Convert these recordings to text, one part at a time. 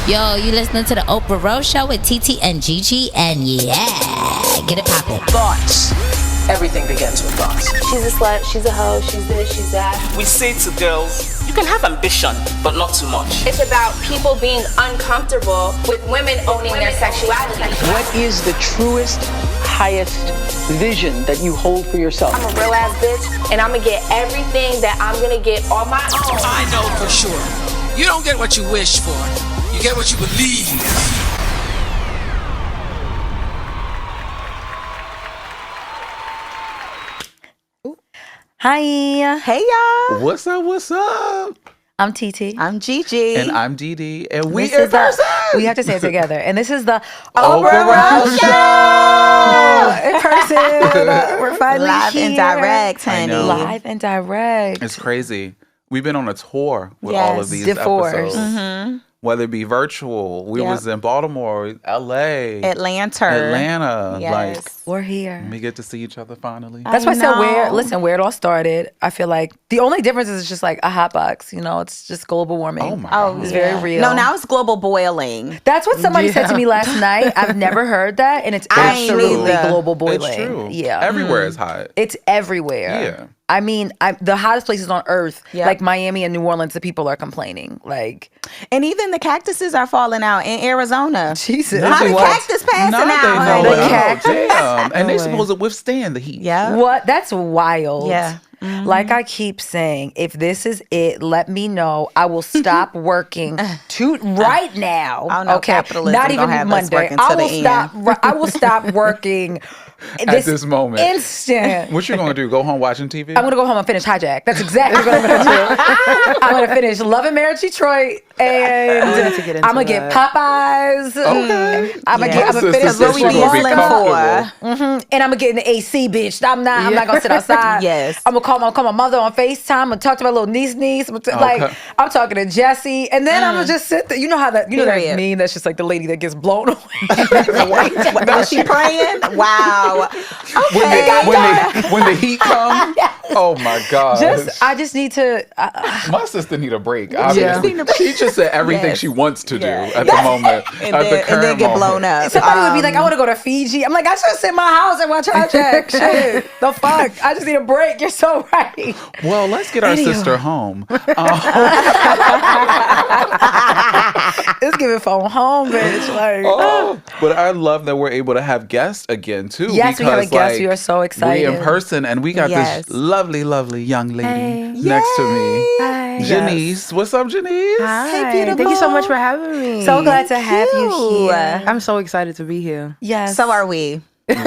Yo, you listening to the Oprah Rose Show with TT and Gigi, and yeah, get it poppin'. Thoughts. Everything begins with thoughts. She's a slut, she's a hoe, she's this, she's that. We say to girls, you can have ambition, but not too much. It's about people being uncomfortable with women owning their sexuality. What is the truest, highest vision that you hold for yourself? I'm a real ass bitch, and I'm gonna get everything that I'm gonna get on my own. I know for sure. You don't get what you wish for. You get what you believe. Hi. Hey, y'all. What's up? What's up? I'm TT. I'm Gigi. And I'm Didi. And we This in is the- person. We have to say it together. And this is the Oprah Rose Show. In person. We're finally Live here. and direct, I honey. know. Live and direct. It's crazy. We've been on a tour with Yes. all of these Divorce. episodes. Whether it be virtual, we Yep. was in Baltimore, LA, Atlanta. Like, Yes. We're here. we get to see each other finally. That's why I said know. where it all started. I feel like the only difference is just like a hot box. You know, it's just global warming. Oh my Oh, God. It's yeah. very real. No, now it's global boiling. That's what somebody said to me last night. I've never heard that, and it's I ain't absolutely either. global boiling. It's true. Yeah, Everywhere is hot. it's everywhere. Yeah. I mean, the hottest places on earth, Yep. like Miami and New Orleans, the people are complaining. Like, And even the cactuses are falling out in Arizona. Jesus. How the What? cactus passing Now they out, know honey? it. The cactus. Damn. And they way. supposed to withstand the heat. Yeah. What? That's wild. Yeah. Like I keep saying, if this is it, let me know. I will stop working right now. Oh, no, capitalism not gonna even have us Monday. working to I the will stop. I will stop working At this moment. Instant. What you gonna do? Go home watching TV? I'm gonna go home and finish Hijack. That's exactly what I'm gonna do. I'm gonna finish Love and Marriage Detroit, and I'm gonna get Popeyes. Okay. I'm gonna Yes. finish That's what we She be gonna be hustling for. comfortable. and I'm gonna get in the AC, bitch. I'm not gonna sit outside. Yes. I'm gonna call my mother on FaceTime. I'm gonna talk to my little niece. Like Okay. I'm talking to Jessie, and then I'm gonna just sit there. You know that Period. meme that's just like the lady that gets blown away. Was she praying? Wow. When the heat comes, oh my God. I just need to. My sister need a break. Obviously, she just said everything Yes. she wants to do Yeah. at the moment. And at the then, current get moment. blown up. Somebody would be like, I want to go to Fiji. I'm like, I should sit in my house and watch Hijack. Shit. The fuck? I just need a break. You're so right. Well, let's get our sister home. It's giving phone home, bitch. Like, But I love that we're able to have guests again too. Yes, we have a because, guest. like, We are so We excited. in person, and we got Yes. this lovely, lovely young lady next to me, Hi. Janise. What's up, Janise? Hey, beautiful. Thank you so much for having me. So glad to have you here. I'm so excited to be here. Yes. So are we. It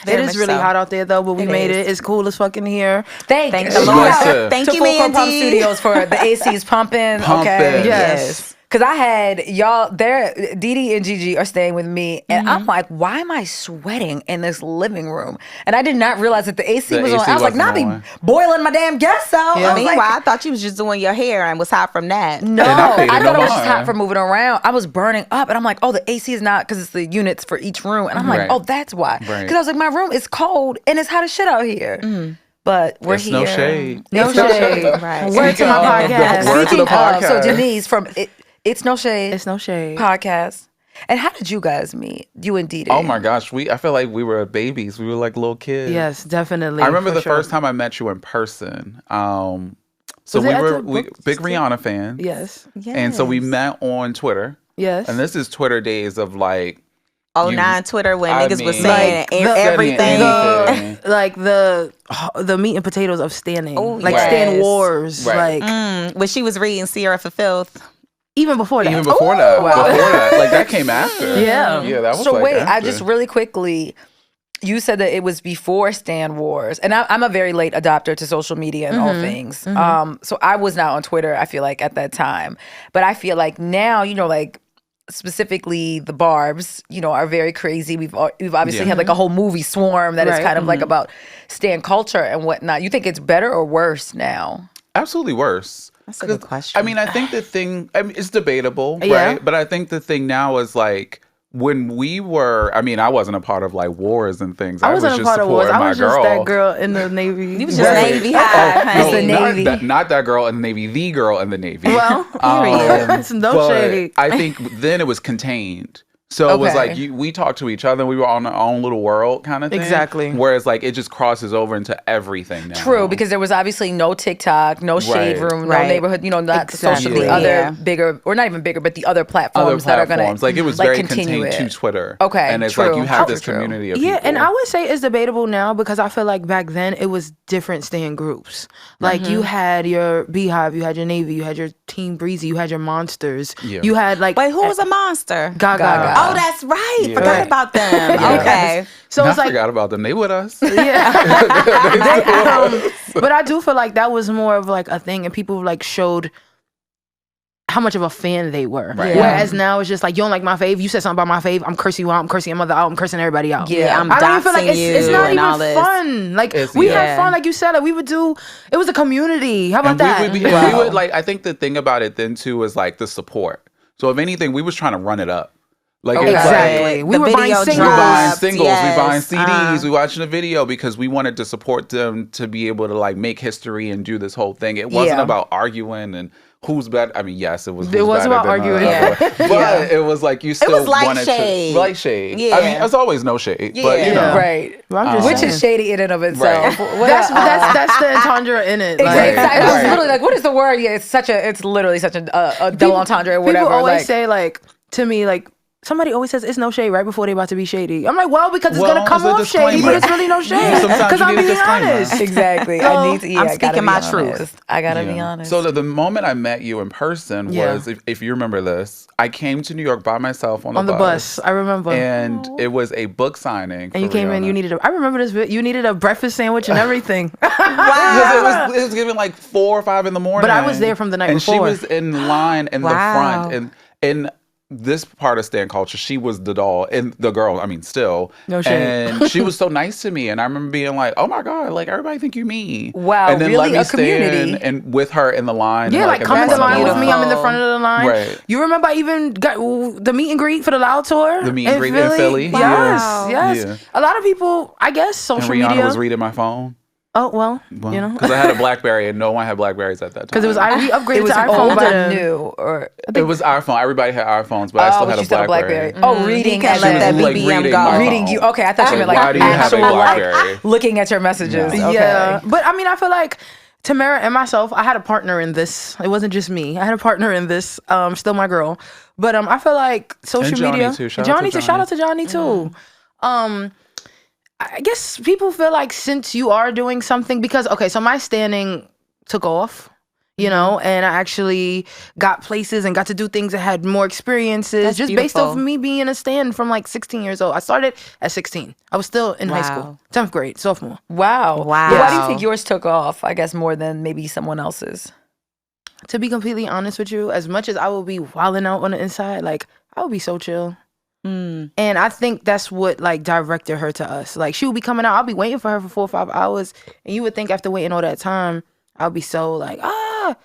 is much really so. hot out there though, but we made it. It's cool as fucking here. Thank Thank you. the Lord. Shout out Thank to you, Full Court Pump Mandy. Studios for the ACs pumping. Pumping. Okay. Yes. Because I had y'all there, Didi and Gigi are staying with me, and I'm like, why am I sweating in this living room? And I did not realize that the AC The was on. AC I was like, wasn't not be on. boiling my damn guests out. I was Meanwhile, like, I thought you was just doing your hair and was hot from that. no, And I paid I it thought no it was just mind. hot for moving around. I was burning up, and I'm like, oh, the AC is not, because it's the units for each room. And I'm like, Right. oh, that's why. Right. Because I was like, my room is cold, and it's hot as shit out here. But we're It's here. no shade. No It's no shade. shade. Right. Word to my podcast. Word to the podcast. So Janise from It's No Shade. It's no shade. Podcast. And how did you guys meet? You and Didi. Oh my gosh, I feel like we were babies. We were like little kids. Yes, definitely. I remember for the sure. first time I met you in person. So Was it we at were the book big store? Rihanna fans. Yes. And so we met on Twitter. Yes. And this is Twitter days of like, 09 Twitter when I niggas was mean, saying like, the- everything. anything. like the meat and potatoes of standing. Oh, like yes. stand wars. Right. Like When she was reading Sierra for Filth. even before that. Even before that. Like that came after. Yeah. Yeah, that was So like wait, I after. just really quickly, you said that it was before Stan Wars, and I'm a very late adopter to social media and all things. So I was not on Twitter, I feel like, at that time. But I feel like now, you know, like specifically the Barbs, you know, are very crazy. We've obviously had like a whole movie Swarm that is Right. kind of like about Stan culture and whatnot. You think it's better or worse now? Absolutely worse. That's a good question. I mean, I think the thing, it's debatable, Yeah. right? But I think the thing now is like, when we were, I mean, I wasn't a part of like wars and things. I wasn't was a just part of wars. supporting I my was just girl. that girl in the Navy. You was just Navy high, honey. No, the Navy. not that girl in the Navy, the girl in the Navy. Well, it's no but shade. I think then it was contained. So it was Okay. like we talked to each other. We were on our own little world kind of thing. Exactly. Whereas like it just crosses over into everything now. True, because there was obviously no TikTok, no Shade Right. Room, no Right. neighborhood, not the social, Exactly. the other Yeah. bigger, or not even bigger, but the other other platforms that are going platforms. to Like it was very contained to Twitter. Okay, And it's true. like you have True, this true. community of Yeah, people. and I would say it's debatable now because I feel like back then it was different staying groups. Like you had your Beehive, you had your Navy, you had your Team Breezy, you had your Monsters. Yeah. You had like Wait, who was a monster? Gaga. Oh, that's right. Yeah. Forgot Right. about them. Okay. So I it's like forgot about them. They with us. but I do feel like that was more of like a thing and people like showed how much of a fan they were. Right. Whereas now it's just like, you don't like my fave, you said something about my fave, I'm cursing you out, I'm cursing your mother out, I'm cursing everybody out. Yeah, I'm I don't even feel like doxing it's you not and all even this. fun. Like It's- we yeah. had fun, like you said, like it was a community. How about And that? we would like, I think the thing about it then too is like the support. So if anything, we was trying to run it up. Like it's Exactly. like, We were buying video singles. we buying drops, singles, yes. we buying CDs, we watching the video because we wanted to support them to be able to like make history and do this whole thing. It wasn't Yeah. about arguing and who's better. I mean, yes, it was. It who's was better about than arguing. but it was like you still was like wanted shade. to like shade. Yeah. I mean, there's always no shade, but you Yeah. know, Right. Well, I'm just Which saying. is shady in and of itself. Right. What That's the entendre in it. Like, Exactly. I was Right. literally like, what is the word? Yeah, it's literally such a double entendre or whatever. People always like, say like to me like somebody always says it's no shade right before they about to be shady. I'm like, well, because it's gonna come it's a off shady, disclaimer. but it's really no shade. Sometimes Because you I'm need a being disclaimer. honest. exactly. So, I need to. Yeah, I'm I gotta speaking be my honest. truth. I gotta be Yeah. honest. So the moment I met you in person Yeah. was, if you remember this, I came to New York by myself on On the bus, I remember. and it was a book signing. And you came in, you needed I remember this. You needed a breakfast sandwich and everything. because it was given like 4 or 5 in the morning. But I was there from the night and before. she was in line in the Wow. front, and in this part of stan culture, she was the doll and the girl. I mean, still. No shade. And she was so nice to me, and I remember being like, "Oh my god, like everybody think you me." Wow, and then really? let me A community? stand and with her in the line. Yeah, and, like in come in the front of line with me. I'm in the beautiful. front of the line. Right. You remember I even got the meet and greet for the Loud Tour? The meet and greet in Philly? Yes, Wow. yes. Yeah. A lot of people, I guess, And social Rihanna media. was reading my phone. Oh well, you know, because I had a BlackBerry and no one had BlackBerries at that time. because it was we upgraded it was to iPhone old by or then. new, or It was iPhone. Everybody had iPhones, but I still but had you a still had BlackBerry. Oh, reading You can't as let that in like BBM reading go. my reading you. Okay, I thought you meant like why do you have a actual BlackBerry? like looking at your messages. Yeah. Okay. Yeah, but I mean, I feel like Tamara and myself, I had a partner in this. It wasn't just me. I had a partner in this. Still my girl, but I feel like social And Johnny media. too. Shout out to Shout out to Johnny too. I guess people feel like since you are doing something, because okay, so my standing took off. You know, and I actually got places and got to do things that had more experiences That's just based beautiful. off me being in a stand from like 16 years old. I started at 16. I was still in high school, 10th grade, sophomore. Wow. Wow. But why do you think yours took off? I guess more than maybe someone else's. To be completely honest with you, as much as I will be wilding out on the inside, like I would be so chill. And I think that's what like directed her to us. Like she would be coming out, I'll be waiting for her for 4 or 5 hours, and you would think after waiting all that time, I'll be so like,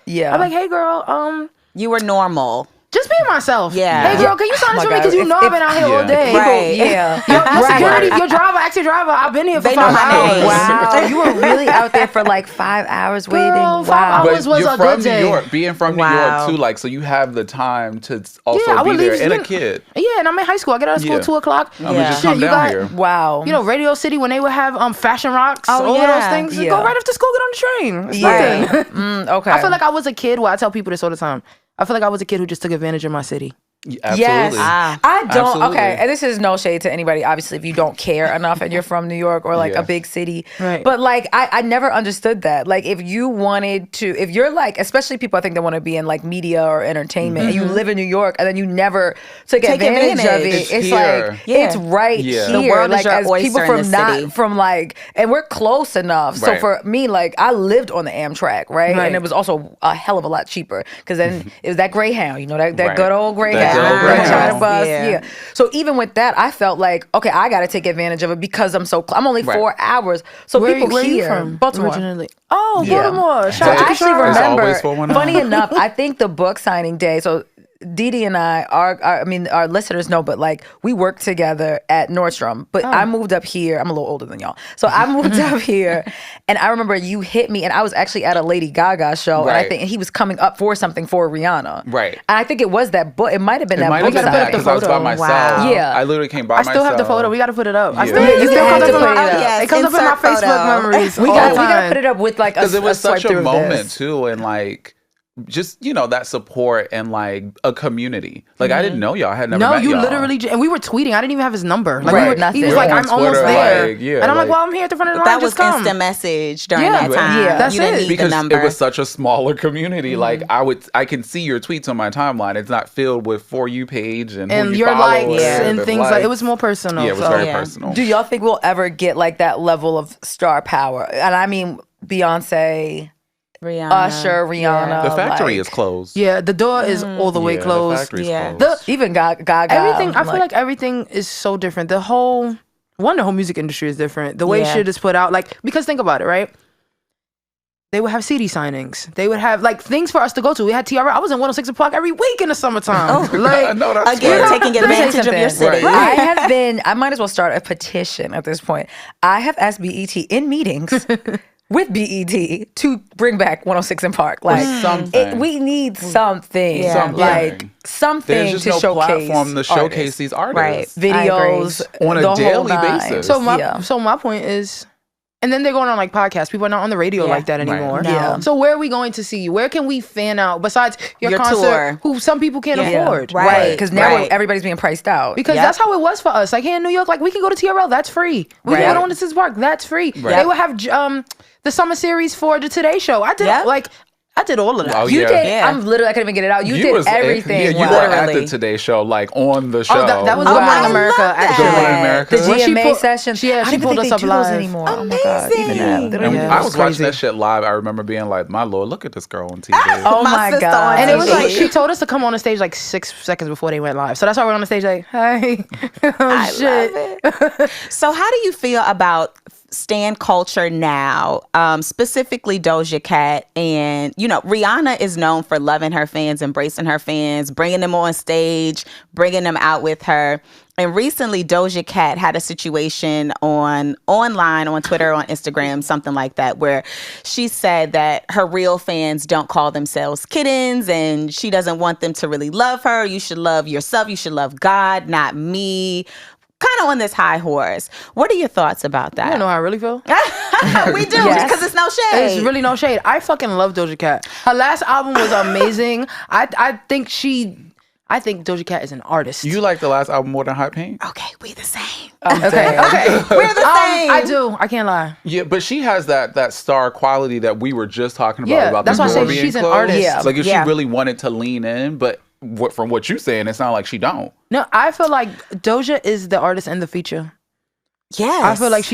Yeah. I'm like, hey girl, You were normal. just being myself. Yeah. Hey girl, can you sign this Oh for my me? Because God. you know I've been out here all day. Right. Yeah. Your security, Right. your driver, ask your driver. I've been here for They 5 know my hours. name. Wow. You were really out there for like 5 hours waiting. Girl, 5 Wow. hours. But was you're a from good New day. York, being from New Wow. York too, like so you have the time to also Yeah, I be would there leave. and a you know- kid. Yeah, and I'm in high school. I get out of school Yeah. at 2 o'clock. I mean, Yeah. just Shit, come you down got- here. Wow. You know, Radio City, when they would have Fashion Rocks, Oh, all of those yeah. things, just Yeah. go right after school, get on the train. It's Yeah. nothing. Okay. I feel like I was a kid. Well, I tell people this all the time. I feel like I was a kid who just took advantage of my city. Absolutely. Yes. I don't. Absolutely. Okay. And this is no shade to anybody, obviously, if you don't care enough and you're from New York or like Yeah. a big city. Right. But like, I never understood that. Like, if you wanted to, if you're like, especially people I think that want to be in like media or entertainment and you live in New York and then you never took advantage of advantage. it, It's it's here. like, Yeah. it's right Yeah. here. The world is like, your as oyster people in from the city. not from like, and we're close enough. So Right. for me, like, I lived on the Amtrak, right? Right. And it was also a hell of a lot cheaper because then it was that Greyhound, you know, that Right. good old Greyhound. good old Right. Greyhound. Charter bus, Yeah. yeah. So even with that, I felt like, okay, I got to take advantage of it because I'm only Right. 4 hours. So Where people are you here, from? Baltimore. Originally. Oh, Yeah. Baltimore. So Shout I out to actually Charlotte. It's remember, always 419. funny enough, I think the book signing day, so Didi and I, our listeners know, but like we worked together at Nordstrom. But I moved up here. I'm a little older than y'all, so I moved up here, and I remember you hit me, and I was actually at a Lady Gaga show, Right. and I think he was coming up for something for Rihanna, Right. And I think it was that book. It might have been that book. Because I was by myself. Wow. Yeah. I literally came by I myself. still have the photo. We got to put it up. I Yeah. still, Yeah, it you still have comes to up in put my, it up. Yes, it comes up in my insert photo. Facebook memories. We all got the to time. put it up with like Because it was swipe such a through of moment this. too, and like just that support and like a community. Like I didn't know y'all. I had never No, met you y'all. literally, and we were tweeting. I didn't even have his number. Like, Right, he nothing. was We like, were on I'm almost Twitter, there. like, yeah, and I'm like, like- well, I'm here at the front of the line. That was Just come. instant message during Yeah. that time. Yeah. That's You didn't it. need because the number. it was such a smaller community. Like I can see your tweets on my timeline. It's not filled with For You page and who And you your follow likes and things like, it likes. was more personal. Yeah, it was so. very Yeah. personal. Do y'all think we'll ever get like that level of star power? And I mean Beyonce, Rihanna. Usher, Rihanna. The factory like, is closed. Yeah, the door is all the way Yeah, closed. The factory's Yeah. closed. even Gaga. Everything, I feel like everything is so different. The whole music industry is different. The way Yeah. shit is put out, like, because think about it, right? They would have CD signings. They would have like things for us to go to. We had TRL. I was in 106 and Park every week in the summertime. I know that's Again, right. taking Let me tell you advantage of your something. city. I might as well start a petition at this point. I have asked BET in meetings with BET to bring back 106 and Park. Like something. we need something. Yeah. Something. Like something There's just to no showcase platform to showcase these artists. Right. videos On a the whole daily nine. basis. So Yeah. my point is, and then they're going on like podcasts. People are not on the radio Yeah. like that Right. anymore. No. Yeah. So where are we going to see you? Where can we fan out besides your Your concert, tour. who some people can't Yeah. afford? Right. Because now Right. everybody's being priced out. Because Yep. that's how it was for us. Like here in New York, like we can go to TRL, that's free. We Right. can go to 106 Park, that's free. Right. They would have the summer series for the Today Show. I did Yep. I did all of that. Oh, You yeah. did. Yeah. I'm literally. I couldn't even get it out. You did was everything. Yeah, you well. were at the Literally. Today Show, like on the show. Oh, that was Oh, Good Morning I America. love that. Actually, Good Morning America. The When she GMA pulled- session. Yeah, I she didn't pulled think us they up do those live. anymore. Oh my god! Even that. Amazing. They don't And even- I it was was watching crazy. that shit live. I remember being like, my Lord, look at this girl on TV. Oh My my sister god! on And it was like TV. she told us to come on the stage like 6 seconds before they went live. So that's why we're on the stage like, hey, oh I shit. love it. So how do you feel about stan culture now, specifically Doja Cat? And Rihanna is known for loving her fans, embracing her fans, bringing them on stage, bringing them out with her. And recently Doja Cat had a situation online on Twitter, on Instagram, something like that, where she said that her real fans don't call themselves kittens and she doesn't want them to really love her. You should love yourself. You should love God, not me. Kind of on this high horse. What are your thoughts about that? You don't know how I really feel? We do, Yes. because it's no shade. It's really no shade. I fucking love Doja Cat. Her last album was amazing. I think Doja Cat is an artist. You like the last album more than Hot Pink? Okay, we the same. okay. We're the same. I do. I can't lie. Yeah, but she has that star quality that we were just talking about. Yeah, about that's the why I door say being she's an closed. artist. Yeah. Like if Yeah. she really wanted to lean in, but from what you're saying, it's not like she don't. No, I feel like Doja is the artist and the feature. Yes. I feel like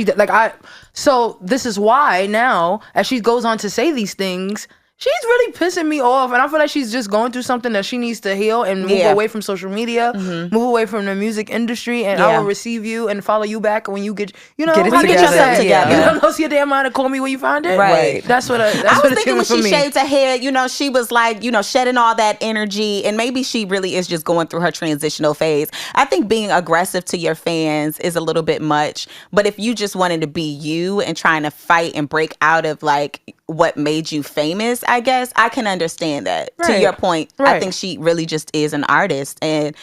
so this is why now, as she goes on to say these things, she's really pissing me off, and I feel like she's just going through something that she needs to heal and move Yeah. away from social media, move away from the music industry, and I Yeah. will receive you and follow you back when you get Get it how together. get yourself together. You don't lose your damn mind and call me when you find it. Right. That's what I what was it's thinking when doing she for me. shaved her head, she was like, shedding all that energy, and maybe she really is just going through her transitional phase. I think being aggressive to your fans is a little bit much, but if you just wanted to be you and trying to fight and break out of like what made you famous, I guess I can understand that. To Right. your point, I Right. think she really just is an artist, and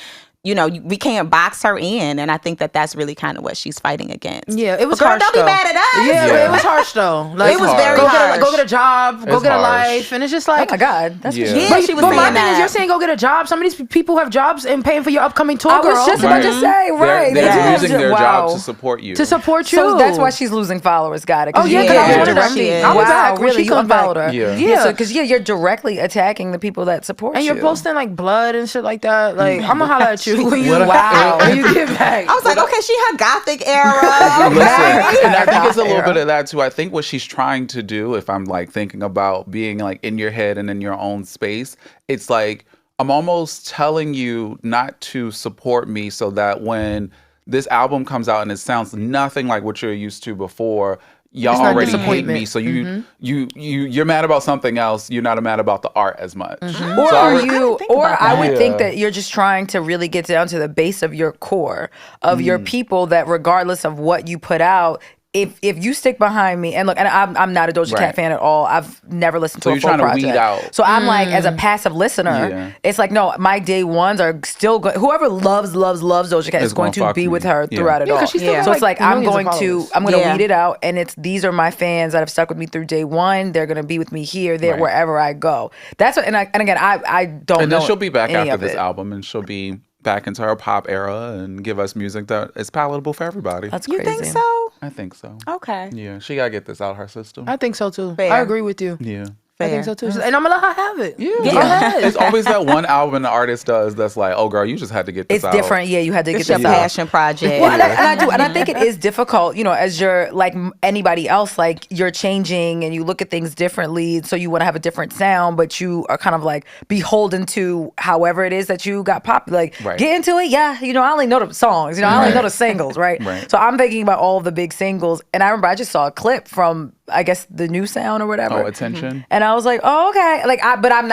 we can't box her in, and I think that that's really kind of what she's fighting against. Yeah, it was But girl, harsh don't be though. mad at us. Yeah, Yeah. it was harsh though. Like, It was very harsh. Go get a job, go It's get a harsh. life, and it's just Oh like, my god! That's Yeah. Yeah, But, she was but my saying thing is, that. you're saying go get a job. Some of these people have jobs and paying for your upcoming tour, I was girl. just about to say, right? They're They do have using their wow. job to support you. to support you. So that's why she's losing followers. Got it? 'Cause Oh, yeah, you 'cause I was you're wondering directly. if she is. I'll be Wow, back when really? she You comes unfollowed back. her? Yeah. Yeah. Because you're directly attacking the people that support and you. you're posting like blood and shit like that. Like, I'm gonna holler at you when you Wow. when you get back. I was like, okay, she had gothic era. Listen, Okay. and I think it's a little Era. bit of that too. I think what she's trying to do, if I'm like thinking about being like in your head and in your own space, it's like I'm almost telling you not to support me so that when this album comes out and it sounds nothing like what you're used to before, y'all It's not already hate disappointment. me, so you're mad about something else. You're not mad about the art as much. Or So are I- you? think Or about I that. would think Yeah. that you're just trying to really get down to the base of your core of your people. That regardless of what you put out, if you stick behind me, and look, and I'm not a Doja Cat Right. fan at all. I've never listened to So a you're full trying to project. weed out. So I'm like, as a passive listener, Yeah. it's like, no, my day ones are still good. Whoever loves Doja Cat is Is going gonna to fuck be me. with her Yeah. throughout it Yeah, all. 'cause she still got, So it's like I'm millions of going to Yeah. weed it out, and these are my fans that have stuck with me through day one. They're gonna be with me here, there, Right. wherever I go. That's what, and again, I don't And know. then she'll be back any after of this it. album, and she'll be back into her pop era and give us music that is palatable for everybody. That's You crazy. think so? I think so. Okay. Yeah, she gotta get this out her system. I think so too. Fair. I agree with you. Yeah. I think so too. And I'm gonna let her have it. Yeah. Go ahead. It's always that one album the artist does that's like, oh girl, you just had to get this It's out. different. Yeah, you had to It's get your this out. passion project. Well, and I do, and I think it is difficult, as you're like anybody else, like you're changing and you look at things differently. So you want to have a different sound, but you are kind of like beholden to however it is that you got popular. Like, Right. get into it. Yeah. I only know the songs, I only know the singles, right? Right. So I'm thinking about all the big singles. And I remember I just saw a clip from, I guess, the new sound or whatever. Oh, Attention. And I was like, oh, okay. Like, but I'm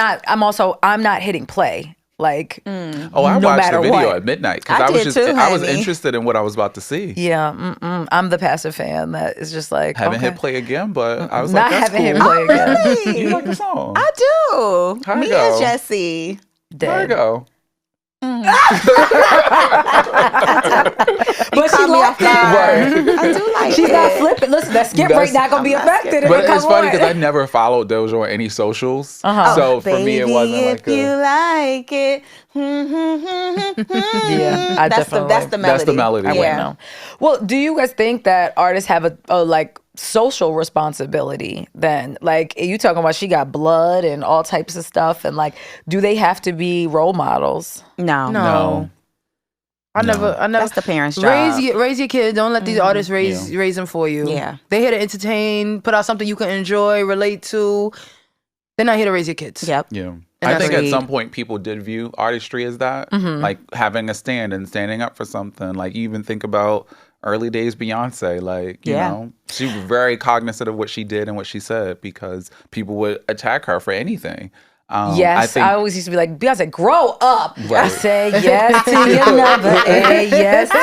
not hitting play. Like, Oh, I no watched matter the video what. at midnight because I I was did just too, I was honey. interested in what I was about to see. Yeah, I'm the passive fan that is just like, Haven't okay. hit play again, but I was Not like, that's having him cool. play again. You like the song? I do. How'd it Me go? and Jesse. There you go. But she Caught me off liked it. guard. I do like She's it. not flipping. Listen, that skip That's- rate not gonna be I'm not affected. skipping. But Come it's funny on. because I never followed Doja on any socials. Uh-huh. So for me, it Baby, wasn't if like you a. like it. Yeah, I that's definitely. that's the melody. That's the melody. I Yeah. wouldn't know. Well, do you guys think that artists have a like social responsibility then? Like, you talking about she got blood and all types of stuff, and like, do they have to be role models? No. No. I never. That's the parents' job. Raise your kid. Don't let these artists raise them for you. Yeah. They here to entertain, put out something you can enjoy, relate to. They're not here to raise your kids. Yep. Yeah. And I think at agreed. some point people did view artistry as that, like having a stand and standing up for something. Like you even think about early days Beyonce, like, you Yeah. know, she was very cognizant of what she did and what she said because people would attack her for anything. Yes, I always used to be like, Beyonce, grow up. I Right. say yes to your number, and yes to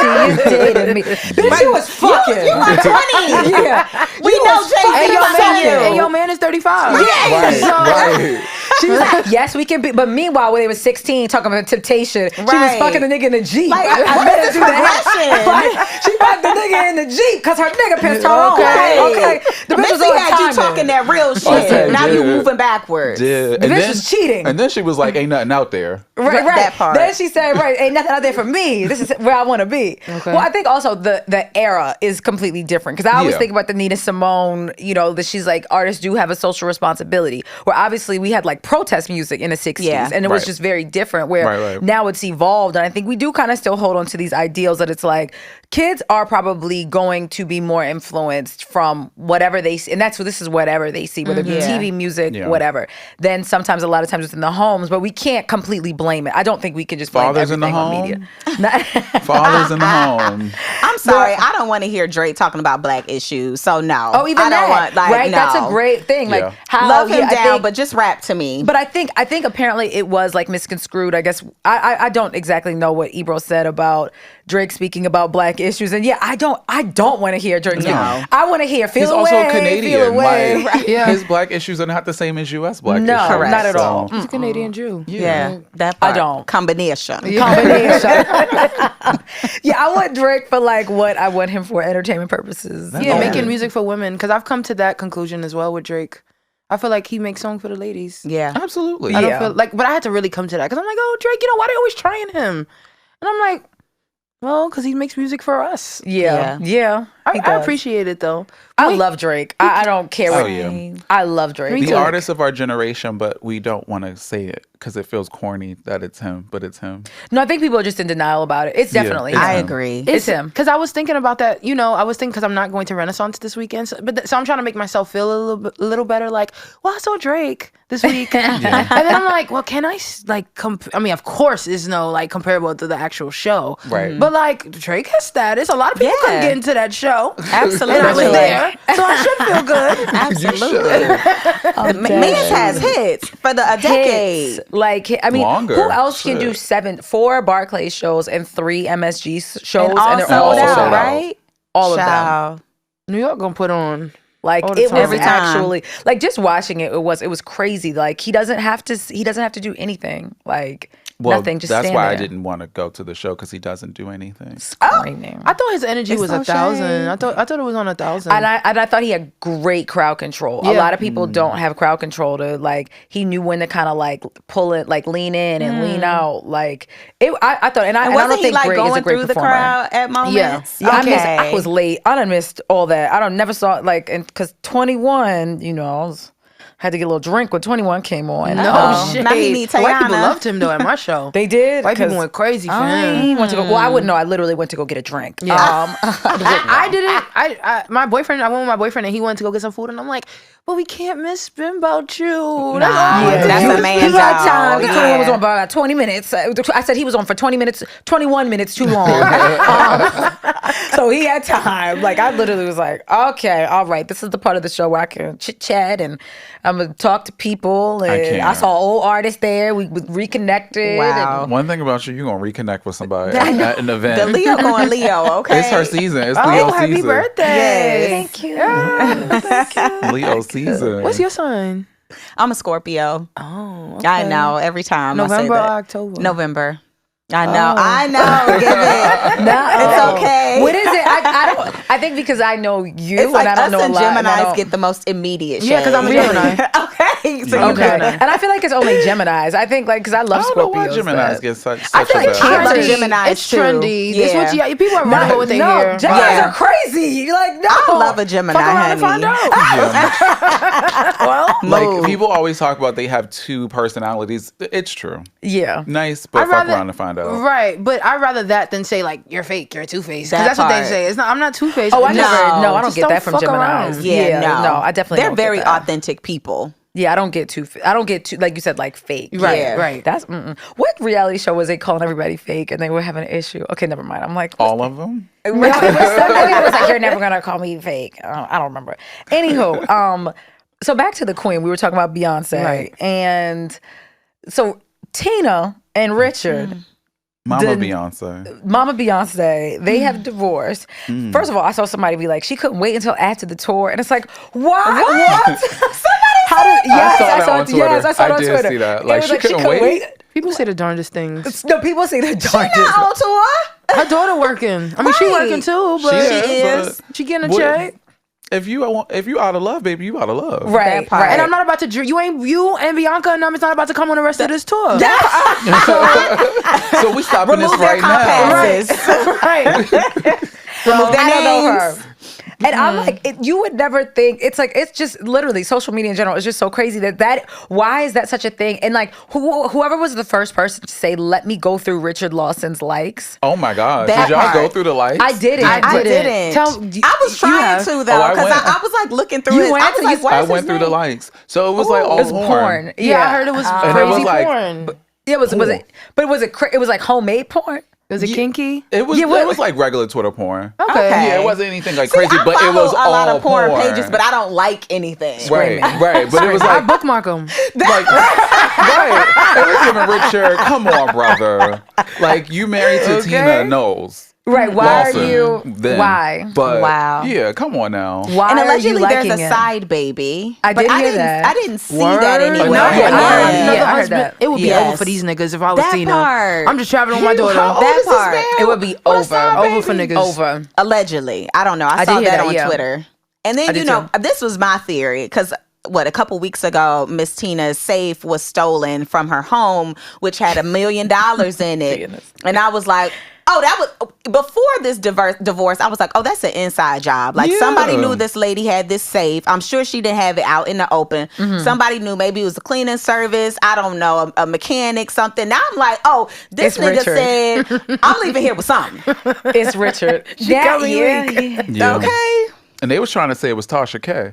your dating me. Bitch, you was fucking. You are 20. Yeah. We You know was Jay-Z fucking And your was man, you. and your man is 35. Right, right. She was like, yes, we can be. But meanwhile, when they was 16, talking about temptation, she was Right. fucking the nigga in the Jeep. Like, I what made is her this do that. progression? Like, she fucked the nigga in the Jeep because her nigga pissed her off. Okay. Okay. The bitch was Missy on had you timing. talking that real shit. Okay, now you yeah. moving backwards. Yeah. The bitch was cheating. And then she was like, ain't nothing out there. Right. That part. Then she said, right, ain't nothing out there for me. This is where I want to be. Okay. Well, I think also the era is completely different because I always Yeah. think about the Nina Simone, that she's like, artists do have a social responsibility. Where obviously we had like protest music in the 60s Yeah. and it was Right. just very different where Right. now it's evolved. And I think we do kind of still hold on to these ideals that it's like kids are probably going to be more influenced from whatever they see. And this is whatever they see, whether it be Yeah. TV, music, Yeah. whatever. Then sometimes a lot of times it's in the homes, but we can't completely blame it. I don't think we can just blame Fathers in the everything on home? media. Fathers in the home. I'm sorry, I don't want to hear Drake talking about black issues. So no. Oh, even I don't that, want, like, right? no. That's a great thing. Like Yeah. how Love him yeah, I down, think- but just rap to me. But I think apparently it was like misconstrued. I guess I don't exactly know what Ebro said about Drake speaking about black issues. And yeah, I don't want to hear Drake speak. No. I want to hear feel He's away, also feel Canadian. away. Like, Yeah. his black issues are not the same as U.S. black No, issues. Correct. not at So- all. He's a Canadian Jew. yeah, that I part. don't. Combination. Combination. Yeah, I want Drake for like what I want him for entertainment purposes. Yeah, making music for women. Because I've come to that conclusion as well with Drake. I feel like he makes songs for the ladies. Yeah. Absolutely. I don't Yeah. feel like, but I had to really come to that because I'm like, oh, Drake, why they always trying him? And I'm like, well, because he makes music for us. Yeah. Yeah. Yeah. he I does. appreciate it though. I love Drake. I don't care what. Oh, yeah. I love Drake. Me The too. artist of our generation, but we don't want to say it because it feels corny that it's him, but it's him. No, I think people are just in denial about it. It's Yeah, definitely it's him. I him. agree. It's him. Because I was thinking about that, I was thinking because I'm not going to Renaissance this weekend. So I'm trying to make myself feel a little better. Like, well, I saw Drake this week. And then I'm like, well, can I of course, there's no like comparable to the actual show. Right. But like, Drake has status. A lot of people couldn't Yeah. get into that show. show. Absolutely. And I was there, so I should feel good. Absolutely. Mans has hits for a decade. Hits. Like, I mean, Longer. who else can do 4 Barclays shows and 3 MSG shows, And all they're sold all out, sold out. right? All of them. Child. New York gonna put on. Like all the it time. was Every time. actually like just watching it was crazy. Like he doesn't have to do anything. Like nothing. Just that's stand why I there. didn't want to go to the show because he doesn't do anything. Screaming. I thought his energy It's was no 1,000. shade. I thought it was on 1,000. And I thought he had great crowd control. A Yeah. lot of people don't have crowd control to like. He knew when to kind of like pull it, like lean in and lean out. Like it. I thought, and I wasn't don't he think like Greg is a going great through the performer. crowd at moments? Yeah, Okay. I was late. I done missed all that. I don't never saw it like, and because 21, you know, had to get a little drink when 21 came on. no shit. Now he need White people Tayana. loved him though at my show. They did. White people 'Cause went crazy for him. I went to go. Well, I wouldn't know. I literally went to go get a drink. Yeah. I didn't. My boyfriend. I went with my boyfriend, and he went to go get some food, and I'm like, "But we can't miss Spin About You." That's all we do. That's a man He got time. job. 21 was on for about 20 minutes. I said he was on for 20 minutes, 21 minutes too long. So he had time. Like I literally was like, okay, all right, this is the part of the show where I can chit chat and I'm gonna talk to people. And I can't. saw old artists there. We reconnected. Wow. One thing about you gonna reconnect with somebody at an event. The Leo going Leo, okay? It's her season. It's Oh, Leo happy season. Yes. Thank you. Leo season. What's your sign? I'm a Scorpio. Oh, I know. Every time November I say or that. October? November. I know. Give it. It's okay. What is it? I don't. I think because I know you It's like and I don't us know and a lot. and I Geminis don't- get the most immediate shade. Yeah, 'cause I'm a Gemini. Okay. So Okay, you and I feel like it's only Geminis. I think like because I I love don't know why Scorpios. Geminis that- get such I feel a like bad I love Cancer- Geminis It's too. trendy. Yeah. It's what people are running with their no, hair. Geminis Yeah. are crazy. You're like, no. I love a Gemini, Fuck around and honey. find out. Like people always talk about they have 2 personalities. It's true. Yeah. Nice, but I'd fuck rather- around and find out. Right, but I'd rather that than say like you're fake, you're two-faced. Because That that's what they part. say. It's not. I'm not two-faced. Oh, I No. never. No, I don't Just get that from fuck Geminis. around. Yeah, no, I definitely. They're don't get very that. authentic people. Yeah, I don't get too. I don't get too like you said, like fake. Right, Yeah. right. That's what reality show was they calling everybody fake and they were having an issue? Okay, never mind. I'm like, All of them? no, it was somebody that was like, you're never gonna call me fake. I don't remember. Anywho, so back to the Queen. We were talking about Beyonce, Right. and so Tina and Richard. Mama The- Beyonce. Mama Beyonce, they have divorced. Mm. First of all, I saw somebody be like, she couldn't wait until after the tour, and it's like, what? How did? Yes, I saw that on Twitter. Yes, I saw it on I did Twitter. see that. It Like, was she couldn't wait. People say the darndest things. No, people say the darndest. On tour? Her daughter working. I mean, she Right. working too, but She is. she getting a What- check. If you out of love, baby, you out of love. Right, That part. right. And I'm not about to. You and Bianca and them is not about to come on the rest of this tour. So we stopping this Remove their right now. compasses. right. Remove their I don't know names. her. And I'm like, you would never think, it's like, it's just literally social media in general is just so crazy that why is that such a thing? And like, whoever was the first person to say, let me go through Richard Lawson's likes. Oh my God. That Did y'all part. go through the lights? I didn't. I didn't. I was you trying have. to though, I because went. I was like looking through You it. went? I was So like, you- what I is went his through the name? likes. So it was like all It's porn. Yeah, I heard it was Uh, And it crazy was like- porn. Yeah, was it? But was it? It was like homemade porn. Was it kinky? It was. Yeah, what- It was like regular Twitter porn. Okay. Yeah, it wasn't anything like See, crazy, I but it follow was a all lot of porn pages, but I don't like anything. right, right. But it was I like, bookmark them. like, right. It was giving Richard. Come on, brother. Like you married to Tina Knowles. Right. Why Lawson, are you? then. Why? But Wow. yeah, come on now. Why And are you allegedly there's liking a it? side baby. I But did hear didn't, that. I didn't see Word? that anywhere. No, Yeah, yeah. I heard husband. that. It would be Yes. over for these niggas if I was That Tina. part. I'm just traveling with my daughter. How old That is this part. man? It would be What a over. side Over baby? for niggas. Over. Allegedly. I don't know. I I saw did hear that that, on yeah. Twitter. And then, I you did know, too. this was my theory because a couple weeks ago, Miss Tina's safe was stolen from her home, which had $1 million in it. Goodness. And I was like, oh, that was before this divorce. I was like, oh, that's an inside job. Like Yeah. somebody knew this lady had this safe. I'm sure she didn't have it out in the open. Somebody knew maybe it was a cleaning service. I don't know, a mechanic, something. Now I'm like, oh, this It's nigga Richard. said, I'm leaving here with something. It's Richard. got me yeah, weak. Yeah. Okay. And they was trying to say it was Tasha K.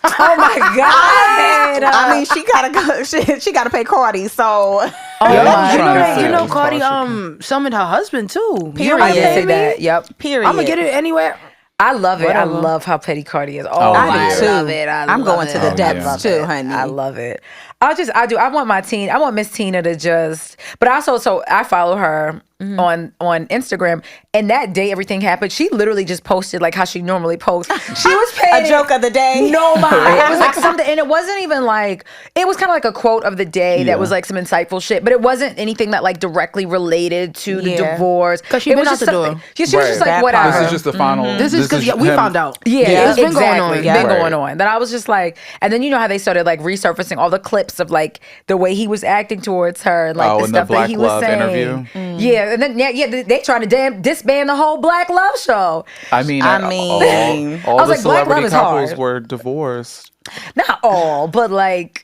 Oh my God. I mean, she gotta go. She gotta pay Cardi. So Oh Yeah, my I'm trying to say You it know, was Cardi Tasha K. summoned her husband too. Period. I did say that. Yep. period. I'm gonna get it anywhere. I love it. Whatever. I love how petty Cardi is. Oh, I do too. love it. I'm going to the depths too, honey. I love it. I want Miss Tina to just, but also, so I follow her on Instagram, and that day everything happened, she literally just posted like how she normally posts. She was paid A joke of the day. no mind. It was like something, and it wasn't even like, it was kind of like a quote of the day that was like some insightful shit, but it wasn't anything that like directly related to the divorce. Because she been out the door. She was just like, That whatever. part. This is just the final. This is because we him- found out. Yeah, it's been exactly. going on. Been Right. going on. That I was just like, and then you know how they started like resurfacing all the clips of like the way he was acting towards her and like the in the stuff that Black he was Love saying. interview? Yeah, and then they trying to disband the whole Black Love show. I mean, I all mean- all I was the like, Black Love celebrity is couples hard. were divorced. Not all, but like.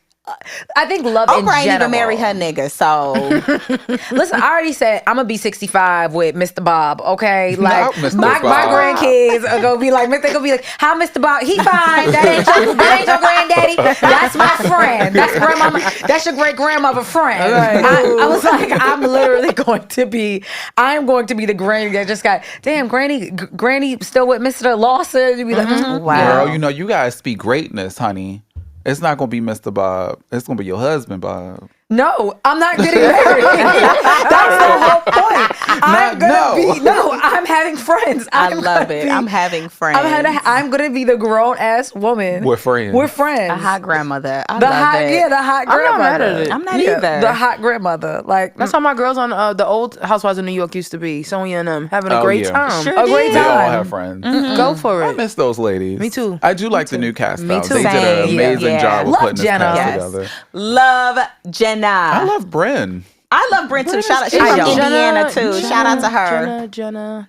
I think love in Oprah ain't general. even marry her nigga, so Listen, I already said I'm gonna be 65 with Mr. Bob. Okay, like Not Mr. my Bob. grandkids are gonna be like, they gonna be like, "How Mr. Bob? He fine. That ain't your granddaddy. That's my friend. That's grandmama. That's your great grandmother friend." I was like, I'm going to be the granny that just got granny still with Mr. Lawson. You'd be like, wow. Girl, you know, you guys speak greatness, honey. It's not gonna be Mr. Bob. It's gonna be your husband, Bob. No, I'm not getting married. That's the whole point. I'm having friends. I love it. I'm having friends. I'm gonna be the grown ass woman. We're friends. We're friends. A hot grandmother. I the love hot, it. yeah, the hot I'm not grandmother. mad at it. I'm not either. The hot grandmother, like That's how my girls on the old Housewives of New York used to be. Sonya and them having a Oh, great yeah. time. Sure a great did. They all time. have friends. Go for I it. miss those ladies. Me too. I do like the new cast. Me though. too. They did an Same. amazing Yeah. job with Love putting this Jenna. cast Yes. together. Love Jenna. I love Bryn. I love Brent too. Shout out, she's I from don't. Indiana too. Shout out to her. Jenna.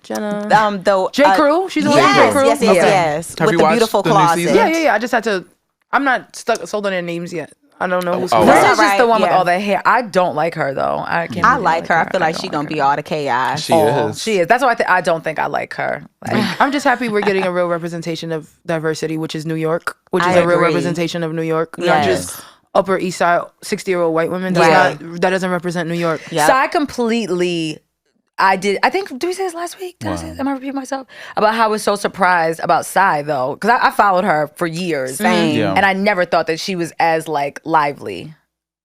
Though J. Crew. She's on yes, J. Crew. yes, Okay. yes. Have With you the watched beautiful the new closet. season? Yeah. I just had to. I'm not sold on their names yet. I don't know who's Oh, who. Bryn wow. is just the one with Yeah. all the hair. I don't like her though. I can't. I really like her. I feel like don't she gonna her. be all the chaos. She is. She is. That's why I don't think I like her. Like, I'm just happy we're getting a real representation of diversity, which is New York, which is I a real agree. representation of New York, not Yes. just Upper East Side 60-year-old white women. Right. That doesn't represent New York. Yep. So I think, did we say this last week? Am I repeating myself? About how I was so surprised about Psy, though. Because I followed her for years. Same. Yeah. And I never thought that she was as, like, lively.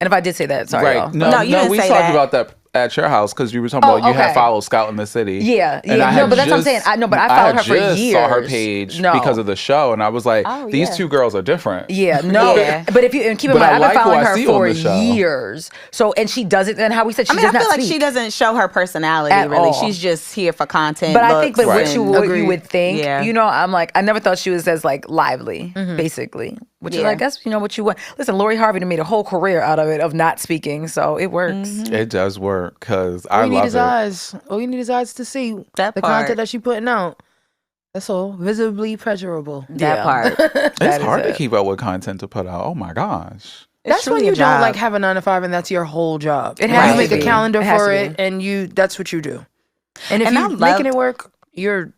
And if I did say that, sorry, y'all. Right. No, No, you didn't we say talked that. about that at your house because you were talking Oh, about you had okay. followed Scout in the City. Yeah, And yeah. I No, had but that's what I'm saying. I know, but I followed her for just saw her years. page No. because of the show, and I was like, Oh, these yeah. two girls are different. Yeah, no. Yeah. But if you and keep in But I mind, I've like been who following I her see on for the show. years. So, and she does it, and how we said she I mean, does I feel not like speak. she doesn't show her personality At really. all. She's just here for content. But I think, but looks, what you and- would think, Yeah. you know, I'm like, I never thought she was as like lively, basically. Which is, Yeah. I guess, you know, what you want. Listen, Lori Harvey made a whole career out of it of not speaking, so it works. It does work because All I you need love is it. eyes. All you need is eyes to see That the part. content that she putting out. That's all. Visibly pleasurable. that Yeah. part. It's That is hard to it. keep up with content to put out. Oh my gosh. That's when truly you a job. don't like have a 9 to 5 and that's your whole job. It You has to make a be. calendar It has for to it be. and that's what you do. And if And I you're loved- making it work, you're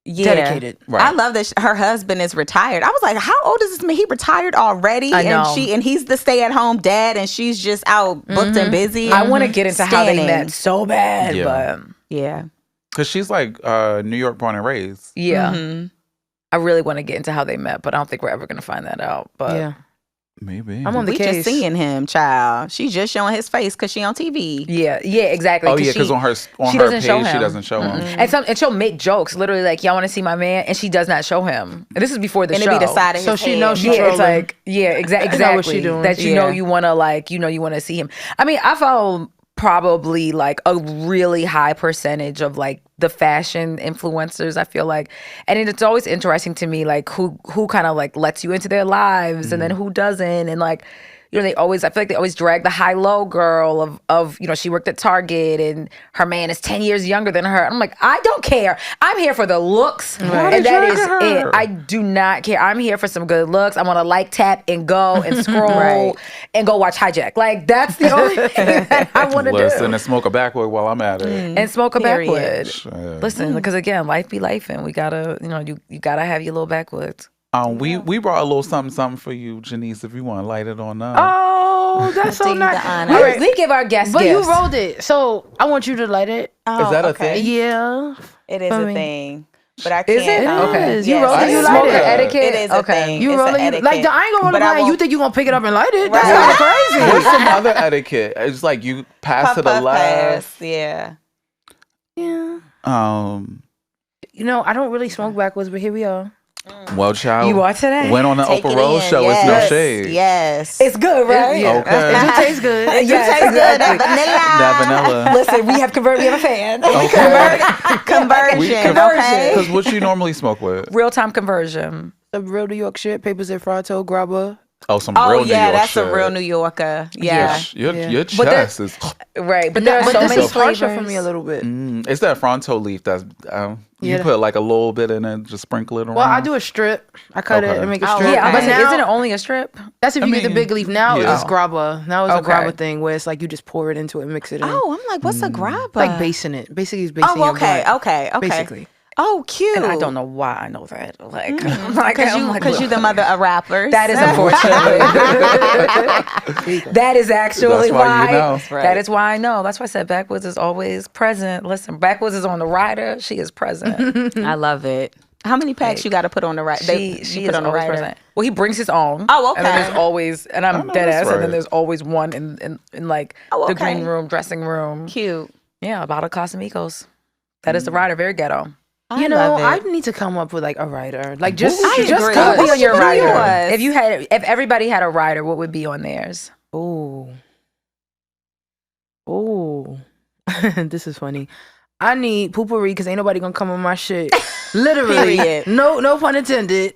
Yeah. dedicated. Right. I love that her husband is retired. I was like, how old is this man? He retired already, I know. and he's the stay-at-home dad, and she's just out booked and busy. I want to get into how they Standing. met so bad, Yeah. but Yeah, Because she's like New York born and raised. yeah. I really want to get into how they met, but I don't think we're ever going to find that out. But Yeah. Maybe. I'm on the we case. just seeing him, child. She's just showing his face because she on TV. yeah, exactly. Oh yeah, because on her she her doesn't page show she him. doesn't show him. And she'll make jokes, literally like, "Y'all want to see my man?" And she does not show him. And this is before the And show. it be the side of So his she head. knows she Yeah, it's trolling. like exactly. know what she doing. That you know Yeah. you want to like, you want to see him. I mean, I follow probably like a really high percentage of like the fashion influencers, I feel like, and it's always interesting to me like who kind of like lets you into their lives and then who doesn't, and like. You know, I feel like they always drag the high-low girl of, you know, she worked at Target and her man is 10 years younger than her. I'm like, I don't care. I'm here for the looks. Why And they that is dragging it. her? I do not care. I'm here for some good looks. I want to like, tap, and go and scroll Right. and go watch Hijack. Like, that's the only thing that I want to Listen do. and smoke a backwood while I'm at it. And smoke a Period. backwood. Shit. Listen, because again, life be life, and we gotta, you know, you gotta have your little backwoods. We brought a little something for you, Janise, if you want to light it on up. Oh, that's Do so you the nice. honor. All right. We give our guests But gifts. you rolled it. So I want you to light it. Oh, Is that a okay. thing? Yeah. It is I a mean- thing. but I can't. Is it? Okay. Yes. You roll it, you Smoker light it. etiquette? It is a Okay. thing. You It's roll an it. etiquette. Like, I ain't gonna roll But a I blunt. You won't- think you gonna pick it up and light it? That's Right. kind of crazy. What's some other etiquette? It's like you pass Puff, to the puff, left. pass. Yeah. Yeah. Um, You know, I don't really smoke backwards, but here we are. well, child. You are today? Went on the Take Oprah it Rose in. show. Yes. It's no shade. Yes. It's good, right? Yeah. Okay. It do taste good. It Yes, tastes good. That exactly. vanilla. That vanilla. Listen, we have a fan. Okay. Conversion. Okay. Because what you normally smoke with? Real time conversion. The real New York shit. Papers and Fronto, grabber. Oh, some Oh real New yeah, York that's shit. a real New Yorker. Yeah. Your Yeah. chest is. Right, but there are But so this many is harsher flavors. for me a little bit. It's that Fronto leaf that's. You Yeah. put like a little bit in it, just sprinkle it around. Well, I do a strip. I cut it Okay. and make a Oh, strip. okay. Yeah, But but now, isn't it only a strip? that's if you get the mean, big leaf. Now yeah. it's grabber. Now it's a Okay. grabber thing where it's like you just pour it into it and mix it in. Oh, I'm like, what's a grabber? Like basing it. Basically, it's basing Oh, your okay, blunt. okay. Basically. Oh, cute. And I don't know why I know that. Like, Because you the mother of rappers. That is unfortunate. That is actually That's why you know. Right. That is why I know. That's why I said Backwoods is always present. Listen, Backwoods is on the rider. She is present. I love it. How many packs you got to put on the rider? She is always present. Well, he brings his own. Oh, okay. And then there's always, and I'm no, dead that's ass, and then right. there's always one in like Oh, the okay. green room, dressing room. Cute. Yeah, a bottle of Casamigos. That is the rider. Very ghetto. You know, love it. I need to come up with like a writer. Like just I just agree. What would be What on your should be rider? yours? If everybody had a rider, what would be on theirs? Oh. Oh. This is funny. I need poopery because ain't nobody gonna come on my shit. Literally. Period. No pun intended.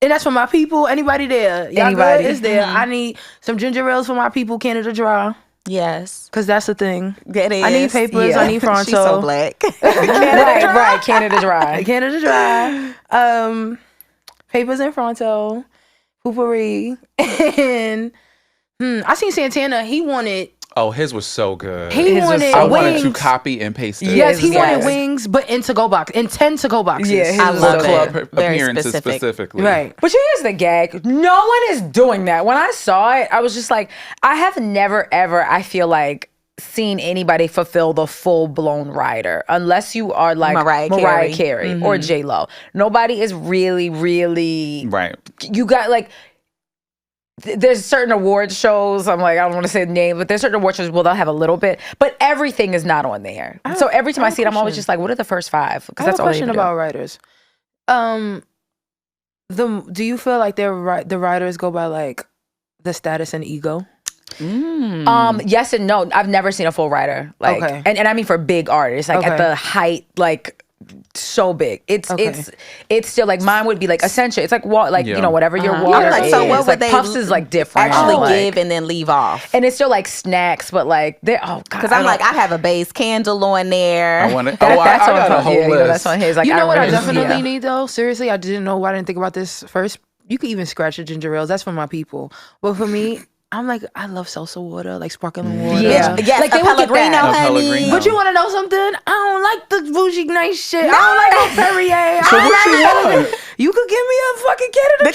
And that's for my people. Anybody there? Y'all Anybody. good? Is there? I need some ginger ales for my people, Canada Dry. Yes. Cause that's the thing. That is. I need papers. Yeah. I need Fronto. She's so black. Right, Canada Dry. Canada Dry. Papers and Fronto. Poopery. And I seen Santana. He wanted Oh, his was so good. He His was wanted so I good. wanted wings. to copy and paste it. Yes, he Yes. wanted wings, but in to-go box, in 10 to-go boxes. Yeah, his I was love so it. good. Very appearances specific. specifically. Right. But here's the gag. No one is doing that. When I saw it, I was just like, I have never, ever, I feel like, seen anybody fulfill the full-blown rider unless you are like Mariah Carey or J-Lo. Nobody is really Right. you got like there's certain award shows. I'm like, I don't want to say the name, but there's certain award shows where they'll have a little bit, but everything is not on there. So every time I see it, I'm always just like, what are the first five? Because I have that's a all they question even do. about writers. Do you feel like the writers go by like the status and ego? Yes and no. I've never seen a full rider. Like, Okay. and I mean for big artists, like at Okay. the height, like so big. It's still like mine would be like essential. It's like Yeah. you know, whatever your water like, is. so what would like they Puffs is like different. Actually like, give and then leave off. and it's still like snacks, but like they're God. Because I'm like, I have a base candle on there. I want to. That- I that's on got a Puff. whole Yeah, you know, list. that's on his. Like, You know what I really- definitely yeah. need though? Seriously, I didn't know why I didn't think about this first. You could even scratch the ginger ales. That's for my people. But for me, I'm like, I love salsa water, like sparkling water. Yeah. Yes, Like, a they would get Pellegrino, that. A honey. Pellegrino. But you want to know something? I don't like the bougie nice shit. I don't like no Perrier. So what you want? You could give me a fucking Canada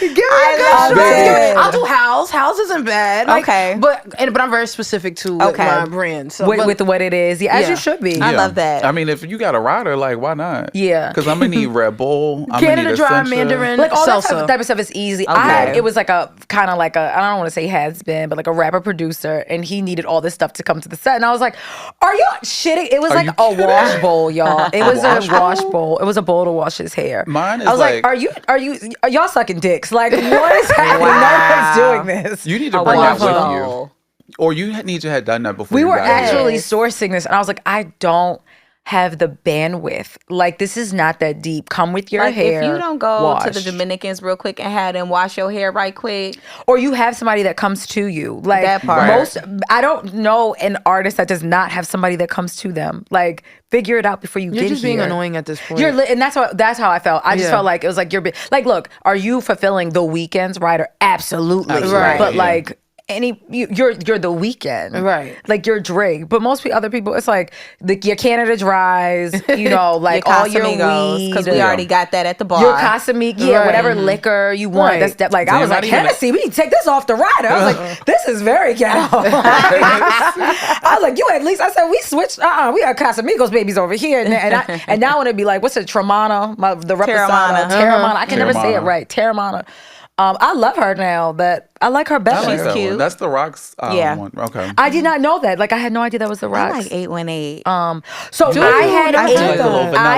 Give me a I good love shit. it. I'll do House. House isn't bad. Like, Okay. But I'm very specific to Okay. my brand. So with, but- with what it is, as Yeah. you should be. I love that. I mean, if you got a rider, like, why not? Yeah. Because I'm gonna need Red Bull. I'm Canada gonna need Dry, Essentia. Mandarin, Like all that salsa. type of stuff is easy. Okay. It was like a kind of like a, I don't want to say has been, but like a rapper producer, and he needed all this stuff to come to the set, and I was like, "Are you shitting?" It was Are like you a kidding? wash bowl, y'all. It was wash a wash bowl. It was a bowl to wash his hair. Mine is I was like, like- "Are y'all sucking dicks? Like, what is happening? No one's doing this." You need to A bring that with waffle. you, or you need to have done that before. We you were got here. actually sourcing this, and I was like, I don't have the bandwidth. Like, this is not that deep. Come with your Like, hair. if you don't go to the washed. Dominicans real quick and have them wash your hair right quick. Or you have somebody that comes to you. Like, That part. most, I don't know an artist that does not have somebody that comes to them. Like, figure it out before you You're get just here. being annoying at this point. And that's how I felt. I just Yeah. felt like it was like like, look, are you fulfilling the weekend's rider? Absolutely. Absolutely, Right. But yeah. like you're the weekend. Right. Like you're Drake. But most other people, it's like your Canada Dries, you know, like all your weed. because we already got that at the bar. Your Casamigos, Right. whatever liquor you want. Right. That's that. Like I Damn, was not like even- Hennessy. We need to take this off the rider. I was like, this is very ghetto. I was like, you at least. I said we switched. We got Casamigos babies over here, and now it'd be like, what's it? Terramana, the reposado. Terramana. I can never say it right. Terramana. I love her now. That I like her better. She's cute. That's the Rock's one. Okay. I did not know that. Like I had no idea that was the Rock's. I like 818. So I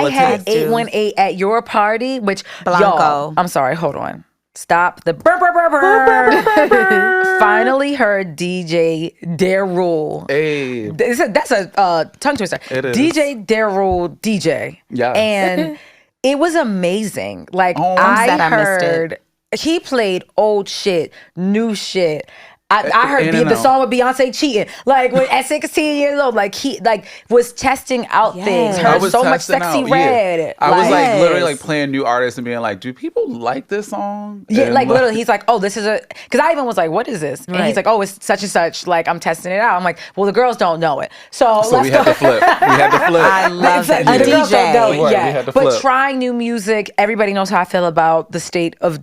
had 818 at your party, which Blanco. y'all. I'm sorry. Hold on. Stop the burr, burr, burr, burr. Finally heard DJ Dare Rule. Hey. That's a tongue twister. It is. DJ Dare Rule DJ. Yeah. And it was amazing. Like I heard he played old shit, new shit. I heard the song with Beyonce cheating. Like at 16 years old, like he was testing out things. Heard so much Sexy Red. Yeah. I was like literally like playing new artists and being like, do people like this song? Yeah, and like literally, he's like, oh, this is because I even was like, what is this? And he's like, oh, it's such and such. Like I'm testing it out. I'm like, well, the girls don't know it, so we had to flip. I love that. The girls don't know it. Right, Yeah, but trying new music, everybody knows how I feel about the state of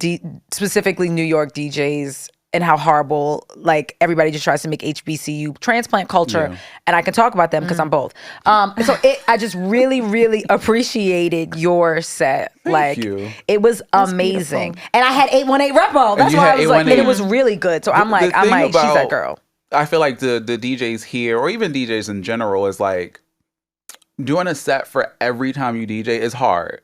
specifically New York DJs. And how horrible, like everybody just tries to make HBCU transplant culture, and I can talk about them because I'm both. So I just really, really appreciated your set. Thank you. It was amazing, and I had 818 repo. That's why I was like, and it was really good. So I'm like, she's that girl. I feel like the DJs here, or even DJs in general, is like doing a set for every time you DJ is hard.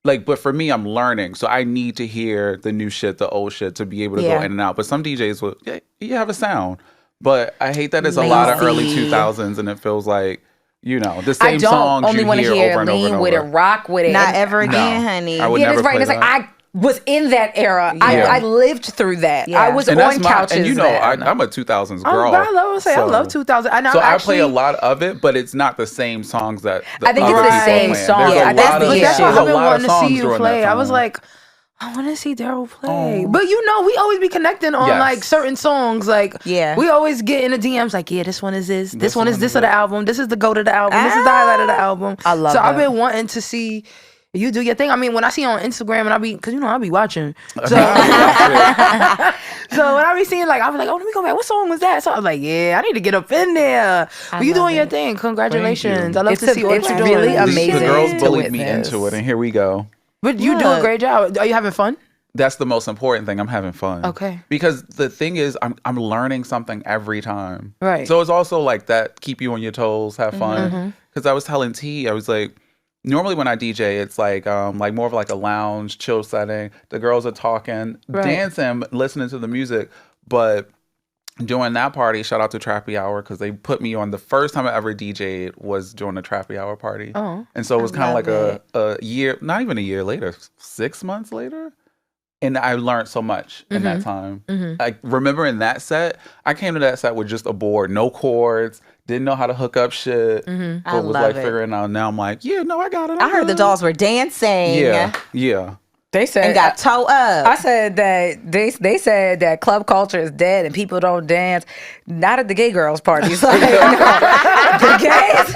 Like, but for me, I'm learning, so I need to hear the new shit, the old shit, to be able to go in and out. But some DJs will, you have a sound, but I hate that it's a lot of early 2000s, and it feels like, the same songs you hear over and over and over. With it, rock with it, not ever again, honey. I would never play it's that. like I was in that era. I lived through that. I was on couches. And I'm a 2000s girl. I love 2000. So I play a lot of it, but it's not the same songs that I think it's the same songs. That's why I've been wanting to see you play. I was like, I want to see Daryl play. But we always be connecting on like certain songs. Like, we always get in the DMs like, this one is this. This one is this of the album. This is the GOAT of the album. This is the highlight of the album. I love So that. I've been wanting to see you do your thing. I mean, when I see you on Instagram and because I'll be watching. So, so when I be seeing I was like, oh, let me go back. What song was that? So I was like, I need to get up in there. But you doing your thing. Congratulations. I love to see what you're doing. Really amazing. The girls bullied me into it, and here we go. But you do a great job. Are you having fun? That's the most important thing. I'm having fun. Okay. Because the thing is, I'm learning something every time. Right. So it's also like that, keep you on your toes, have fun. Because I was telling T, I was like, normally when I DJ, it's like more of like a lounge, chill setting. The girls are talking, dancing, listening to the music. But during that party, shout out to Trappy Hour, because they put me on. The first time I ever DJ'd was during the Trappy Hour party. Oh, and so it was kind of like a year, not even a year later, 6 months later. And I learned so much in that time. Like, remembering that set, I came to that set with just a board, no chords, didn't know how to hook up shit. But was like figuring out. Now I'm like, I got it. I heard the dolls were dancing. Yeah. They said and got toe up. I said that they said that club culture is dead and people don't dance. Not at the gay girls' parties. Like, the gays.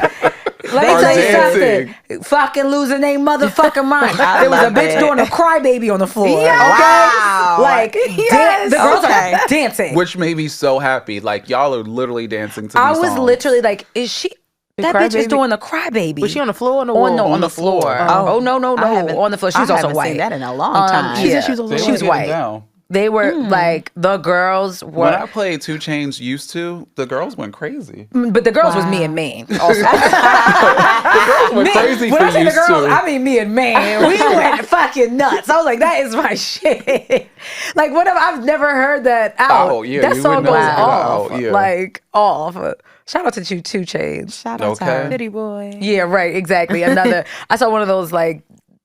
Let me tell you something. Fucking losing their motherfucking mind. There was a bitch doing a crybaby on the floor. Okay? Wow. Like, the girls are dancing. Which made me so happy. Like, y'all are literally dancing to these I was songs. Literally like, is she... That bitch is doing the crybaby. Was she on the floor or on the wall? On the floor. Oh, no. On the floor. She was also white. I haven't seen that in a long time. She was white. They were like, the girls were... When I played 2 Chainz Used To, the girls went crazy. But the girls was me and Maine also. The girls went crazy when for I say Used the girls, To. I mean me and Maine. We went fucking nuts. I was like, that is my shit. Like, what if I've never heard that out? Oh, yeah. That song goes off. Yeah. Like, off. Shout out to 2 Chainz. Shout out to her. Pretty boy. Yeah, right. Exactly. I saw one of those like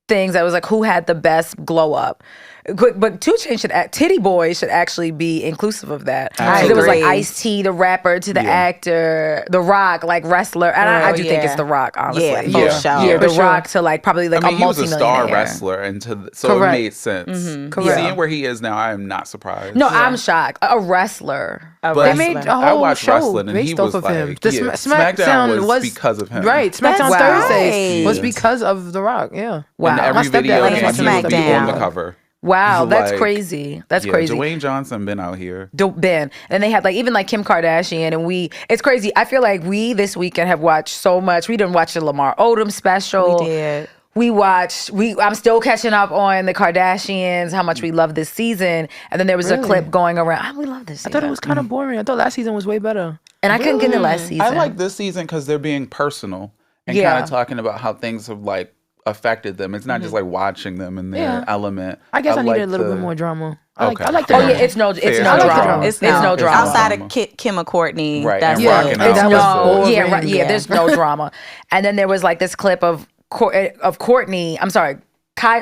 things that was like, who had the best glow up? But 2 Chainz Titty Boy should actually be inclusive of that. There was like Ice-T, the rapper, to the actor, The Rock, like wrestler. And I do think it's The Rock, honestly. The Rock to like probably like a multi-millionaire. He was a star wrestler, and so it made sense. Seeing where he is now, I am not surprised. No, I'm shocked. A wrestler. They made a whole I watched show wrestling, and he based was off of him. like, The SmackDown was because of him. Right, SmackDown That's Thursdays right. was because of The Rock. Yeah. Wow. And every video game, he would be on the SmackDown. cover. Wow, that's Like, crazy. That's yeah, crazy. Dwayne Johnson been out here. Ben. And they had like even like Kim Kardashian and it's crazy. I feel like we this weekend have watched so much. We didn't watch the Lamar Odom special. We did. I'm still catching up on the Kardashians, how much we love this season. And then there was a clip going around. We love this season. I thought it was kind of boring. I thought last season was way better. And I couldn't get into last season. I like this season because they're being personal and kind of talking about how things have like affected them. It's not just like watching them in their element. I guess I needed a little bit more drama. I like the drama. It's no drama. It's no drama. Outside drama. of Kim and Courtney. Right. That's And rocking out. It's Boring. yeah, right, yeah, there's no drama. And then there was like this clip of Courtney, I'm sorry,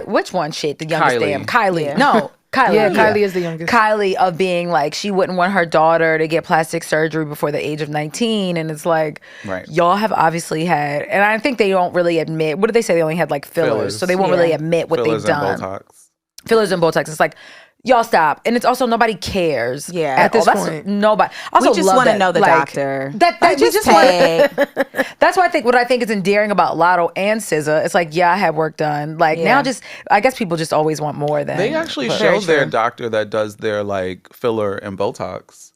which one shit? The youngest damn. Kylie. Yeah. No. Kylie. Yeah, Kylie is the youngest. Kylie of being like, she wouldn't want her daughter to get plastic surgery before the age of 19. And it's like, y'all have obviously had, and I think they don't really admit, what did they say? They only had like fillers. So they won't really admit what they've done. Fillers and Botox. It's like, y'all stop. And it's also nobody cares. Yeah. At this point. Nobody. Also, we just want to know the doctor. That's what I think is endearing about Lotto and SZA. It's like, I had work done. Like now I guess people just always want more than. They actually showed their doctor that does their like filler and Botox.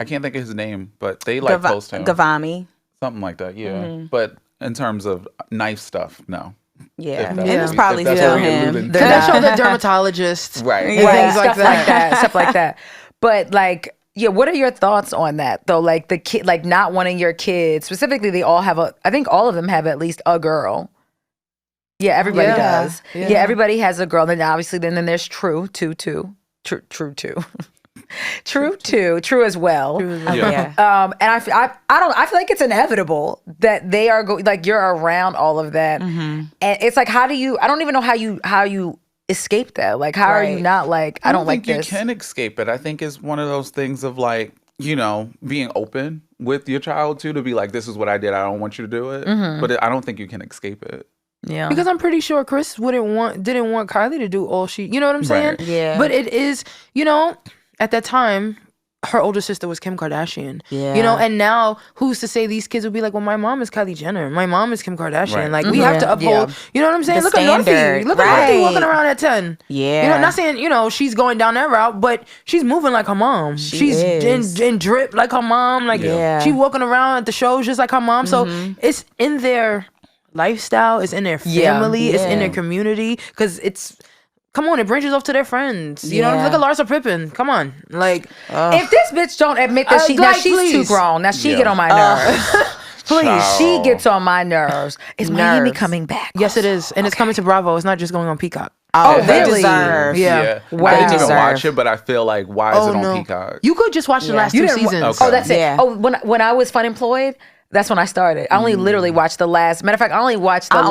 I can't think of his name, but they like post him. Gavami. Something like that, yeah. But in terms of knife stuff, no. Yeah, it's probably still him. They show the dermatologist, right? Things like that. Stuff like that. But like, what are your thoughts on that though? Like the kid, like not wanting your kids specifically. They all have I think all of them have at least a girl. Yeah, everybody does. Yeah, everybody has a girl. Then obviously, then there's True too. True as well. And I feel like it's inevitable that they are like you're around all of that, and it's like I don't even know how you escape that. Like how are you not like I don't like think this? You can escape it. I think it's one of those things of like being open with your child too, to be like, this is what I did. I don't want you to do it, but I don't think you can escape it. Yeah, because I'm pretty sure Chris didn't want Kylie to do all she. You know what I'm saying? Right. Yeah, but it is at that time, her older sister was Kim Kardashian. Yeah. And now who's to say these kids will be like, well, my mom is Kylie Jenner. My mom is Kim Kardashian. Right. Like, we have to uphold, you know what I'm saying? Look at Northie. Look at Northie walking around at 10. Yeah. Not saying, she's going down that route, but she's moving like her mom. She's in drip like her mom. Like, she's walking around at the shows just like her mom. So it's in their lifestyle. It's in their family. It's in their community. Because come on, it branches off to their friends. You know, look at Larsa Pippen. Come on, like if this bitch don't admit that she's too grown, now she get on my nerves. Please, she gets on my nerves. Is Miami coming back? Yes, it is, and it's coming to Bravo. It's not just going on Peacock. Oh, they deserve. Yeah. Wow. I didn't even watch it, but I feel like why is it on Peacock? You could just watch the last 2 seasons. Oh, that's it. Oh, when I was fun employed. That's when I started. I only literally watched the last. Matter of fact, I only watched the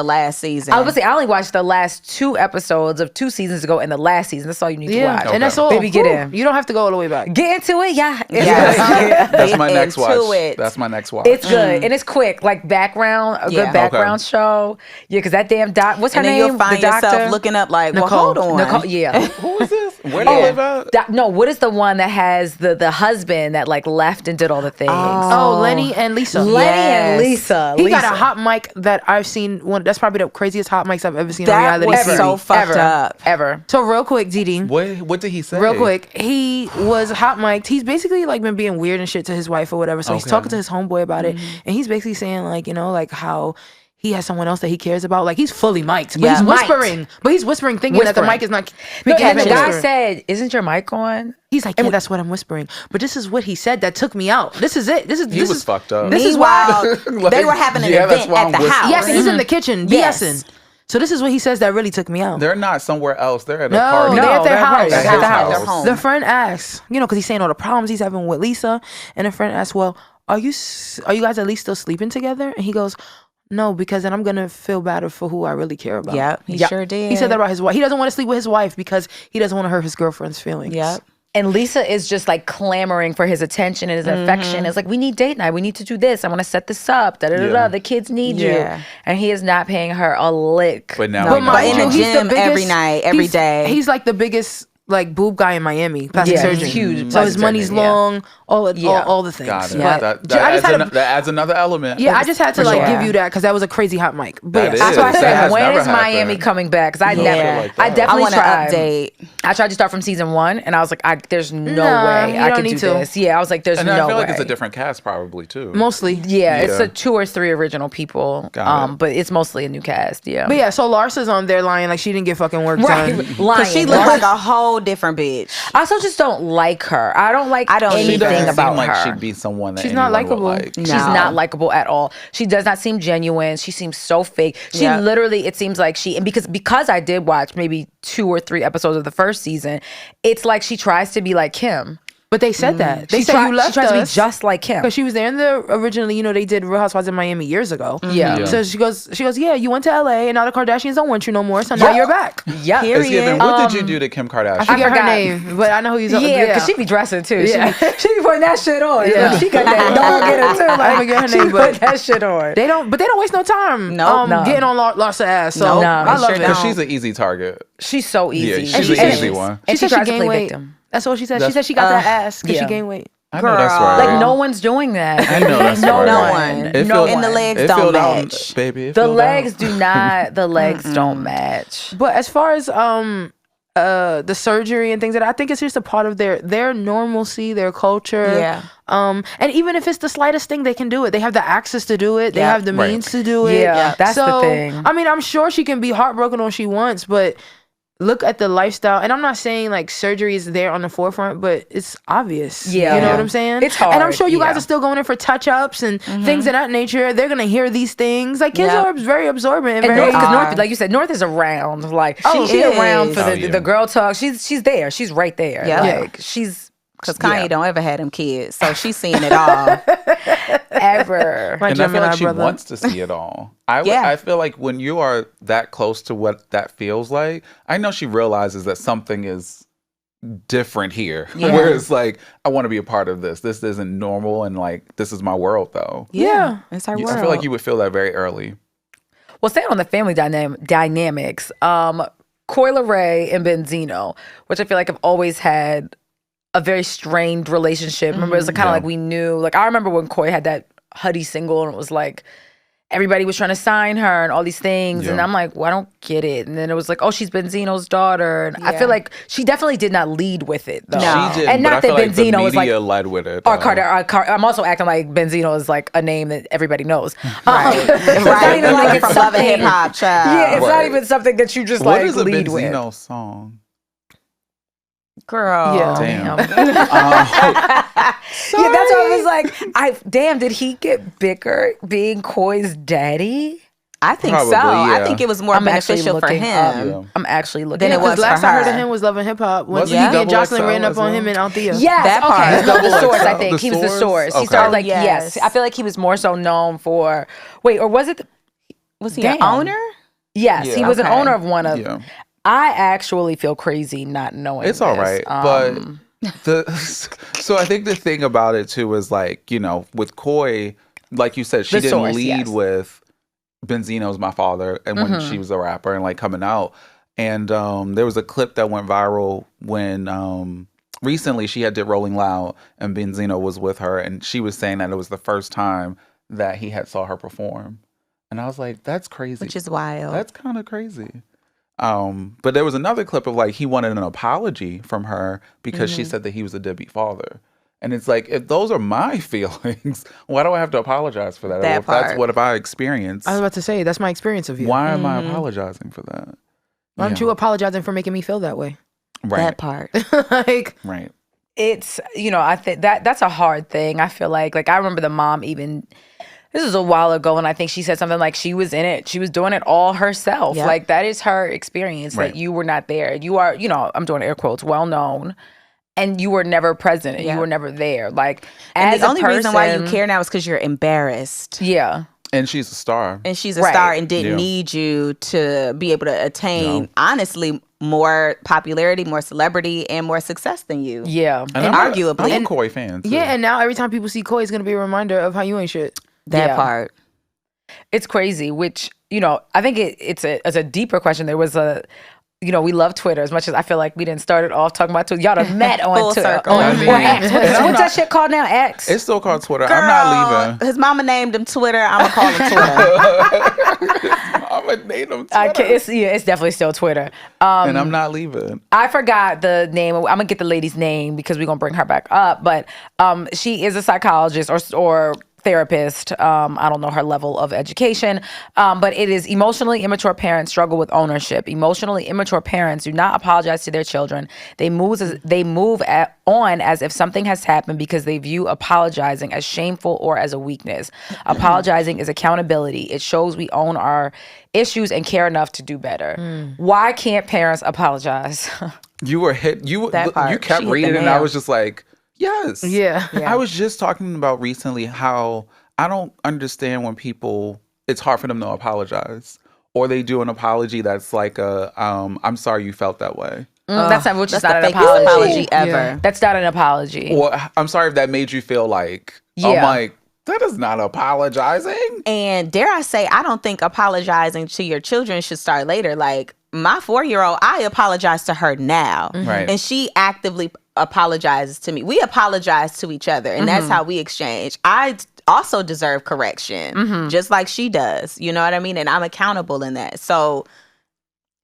last season. I was say I only watched the last 2 episodes of 2 seasons ago in the last season. That's all you need to watch. And that's all. Baby, get in. You don't have to go all the way back. Get into it, That's my next watch. That's my next watch. It's good and it's quick, like background, a good background show. Yeah, because that damn what's her name? And then you'll find yourself looking up like, Nicole. Well, hold on. Nicole, yeah. Who is this? Where do you live at? No, what is the one that has the husband that like left and did all the things? Oh, Lenny and Lisa. Lisa. He got a hot mic that I've seen. That's probably the craziest hot mics I've ever seen on That reality was TV. so fucked up. Ever. So real quick, Didi. What did he say? Real quick, he was hot mic'd. He's basically like been being weird and shit to his wife or whatever. So he's talking to his homeboy about it, and he's basically saying like, like how he has someone else that he cares about. Like he's fully mic'd, but he's whispering. But he's whispering, thinking that the mic is not. And the guy said, "Isn't your mic on?" He's like, "Yeah, that's what I'm whispering." But this is what he said that took me out. This is it. He was fucked up. This is why they were having an event at the house. Yes, and he's in the kitchen BSing. So this is what he says that really took me out. They're not somewhere else. They're at a party. No, they're at their house. At his house. They're home. The friend asks, because he's saying all the problems he's having with Lisa, and the friend asks, "Well, are you guys at least still sleeping together?" And he goes, "No, because then I'm gonna feel better for who I really care about." Yep, he sure did. He said that about his wife. He doesn't want to sleep with his wife because he doesn't want to hurt his girlfriend's feelings. Yep. And Lisa is just like clamoring for his attention and his affection. It's like, we need date night. We need to do this. I want to set this up. The kids need you. And he is not paying her a lick. But now, but in the gym every night, every day. He's like the biggest like boob guy in Miami, plastic Yeah, he's surgeon. huge So his plastic money's surgeon, yeah. long, all the things. Got it. But That adds another element. Yeah, I just had to like sure. give you that because that was a crazy hot mic. But That That's why I That said, has when never is Miami happened. coming back? Because I I definitely want to tried. update. I tried to start from season 1, and I was like, there's no Nah, way you I don't can do need to. this. Yeah, I was like, there's And no I feel way. like it's a different cast probably too. mostly. Yeah, it's Yeah. a 2 or 3 original people. Got it. But it's mostly a new cast. Yeah. But yeah, so Larsa's on there lying like she didn't get fucking work Right. done. Lying. She looked like a whole different bitch. I also just don't like her. I don't like I don't She anything doesn't about seem like her. she'd be someone that She's not anyone would likable. like. No. She's not likable at all. She does not seem genuine. She seems so fake. She Yeah. literally, it seems like and because I did watch maybe 2 or 3 episodes of the first season, it's like she tries to be like Kim. But they said that. They She said tried- you left she tries to be us just like Kim. because she was there in the originally. They did Real Housewives in Miami years ago. Yeah. Yeah. So she goes, yeah, you went to LA and now the Kardashians don't want you no more. So now you're back. Yeah. It's given, what did you do to Kim Kardashian? I forget her forgot. name, but I know who you're talking. Yeah, because she be dressing too. Yeah. She be putting that shit on. Yeah. Look, she got that dog in her too. I forget her she name, put but that shit on. they don't waste no time. Nope. No. Getting on Larsa ass. So Nope. I They love sure it. don't. Because she's an easy target. She's so easy. Yeah, And she's she- an and- easy one. And She she said tries she to gained play weight. victim. That's what she said. She That's- said she got that ass because yeah. she gained weight. I know that's right. Like no one's doing that. I know that's no right. No one. one. It No filled- And the one. legs it don't filled out, match. baby. It The filled legs out. do not. The legs don't match. But as far as the surgery and things I think it's just a part of their normalcy, their culture. Yeah. And even if it's the slightest thing, they can do it. They have the access to do it. They Yeah. have the Right. means to do it. Yeah, that's the So, thing. I mean, I'm sure she can be heartbroken when she wants, but look at the lifestyle. And I'm not saying like surgery is there on the forefront, but it's obvious. Yeah. You know Yeah. what I'm saying? It's hard, And I'm sure you guys yeah. are still going in for touch-ups and things of that nature. They're going to hear these things. Like kids Yeah. are very absorbent and And very... North, because North, like you said, North is around. Like She she around is. for Oh, yeah. the girl talk. She's there. She's right there. Yeah. Like she's Because Kanye yeah. don't ever have them kids. So she's seeing it all. ever. My And I feel Gemini like she brother. wants to see it all. Yeah. I feel like when you are that close to what that feels like, I know she realizes that something is different here. Yeah. Where it's like, I want to be a part of this. This isn't normal, and like, this is my world, though. Yeah. It's her I world. feel like you would feel that very early. Well, staying on the family dynamics, Coyle Ray and Benzino, which I feel like have always had a very strained relationship. Remember, it was kind of Yeah. like we knew. Like I remember when Coy had that Huddy single, and it was like everybody was trying to sign her and all these things, and Yeah. I'm like, well, I don't get it. And then it was like, oh, she's Benzino's daughter, and I feel like she definitely did not lead with it, though. No. She did, and but not I feel that like the Benzino is like. media led with it. Or I'm also acting like Benzino is like a name that everybody knows. Right. It's not Right. even like it's From Love and something. Hip Hop, child. Yeah, it's not Right. even something that you just What like is a lead with. Benzino song? Girl. Yeah. Damn. Yeah, that's what I was like. Damn, did he get bigger being Coy's daddy? I think Probably, so. yeah. I think it was more I'm actually beneficial for looking him. up. Yeah. I'm actually looking. Then it up. was Because last for I heard her. of him was Love and Hip Hop when Wasn't he he and Double Jocelyn XL ran up as on well? him in Althea. Yes, That okay. part. No, the Double source, I XL. think. The He was the source? source. He Okay. started like, Yes. yes. I feel like he was more so known for, wait, or was it, Was he Damn. an owner? yes, he Yeah. was an Okay. owner of one of, Yeah. I actually feel crazy not knowing It's all this. right, but so I think the thing about it too is like, you know, with Coy, like you said, she The didn't source, lead yes. with Benzino's my father, and when she was a rapper and like coming out, and there was a clip that went viral when recently she had did Rolling Loud, and Benzino was with her, and she was saying that it was the first time that he had saw her perform, and I was like, that's crazy, Which is wild. that's kind of crazy. But there was another clip of like he wanted an apology from her because she said that he was a deadbeat father. And it's like, if those are my feelings, why do I have to apologize for that? That Or if that's part. what if I experience, I was about to say, that's my experience of you. why am I apologizing for that? Why aren't Yeah. you apologizing for making me feel that way? Right. That part. Like, Right. it's, you know, I think that's a hard thing. I feel like I remember the mom even, this was a while ago, and I think she said something like she was in it. She was doing it all herself. Yep. Like that is her experience, Right. that you were not there. You are, you know, I'm doing air quotes, well known, and you were never present. And Yeah. you were never there. Like And as the a only reason why you person- care now is because you're embarrassed. Yeah. And she's a star. And she's a Right. star and didn't Yeah. need you to be able to attain, No. honestly, more popularity, more celebrity, and more success than you. Yeah. And arguably. I'm a Coy fan. Too. yeah, and now every time people see Coy, it's going to be a reminder of how you ain't shit. That Yeah. part. It's crazy, which, you know, I think it's a deeper question. There was a we love Twitter as much as I feel like we didn't start it off talking about Twitter. Y'all done met on Full Twitter. circle. Or I X. What's that shit called now? X? It's still called Twitter. Girl, I'm not leaving. his mama named him Twitter. I'm gonna call him Twitter. I'm gonna name him I Twitter. can't, it's definitely still Twitter. And I'm not leaving. I forgot the name. I'm gonna get the lady's name because we're gonna bring her back up. But she is a psychologist or therapist. I don't know her level of education, but it is emotionally immature parents struggle with ownership. Emotionally immature parents do not apologize to their children. They move on as if something has happened because they view apologizing as shameful or as a weakness. Apologizing is accountability. It shows we own our issues and care enough to do better. Why can't parents apologize? You were hit. That part, You kept she hit reading, the and I nail. was just like, yes. Yeah. I was just talking about recently how I don't understand when people, it's hard for them to apologize, or they do an apology that's like I'm sorry you felt that way. That's not which is That's not the an fakest apology ever. Yeah. That's not an apology. Or I'm sorry if that made you feel like, I'm Yeah. like, that is not apologizing. And dare I say, I don't think apologizing to your children should start later. Like my 4-year-old, I apologize to her now. Right. And she actively apologizes to me. We apologize to each other, and that's how we exchange. I also deserve correction, just like she does. You know what I mean? And I'm accountable in that. So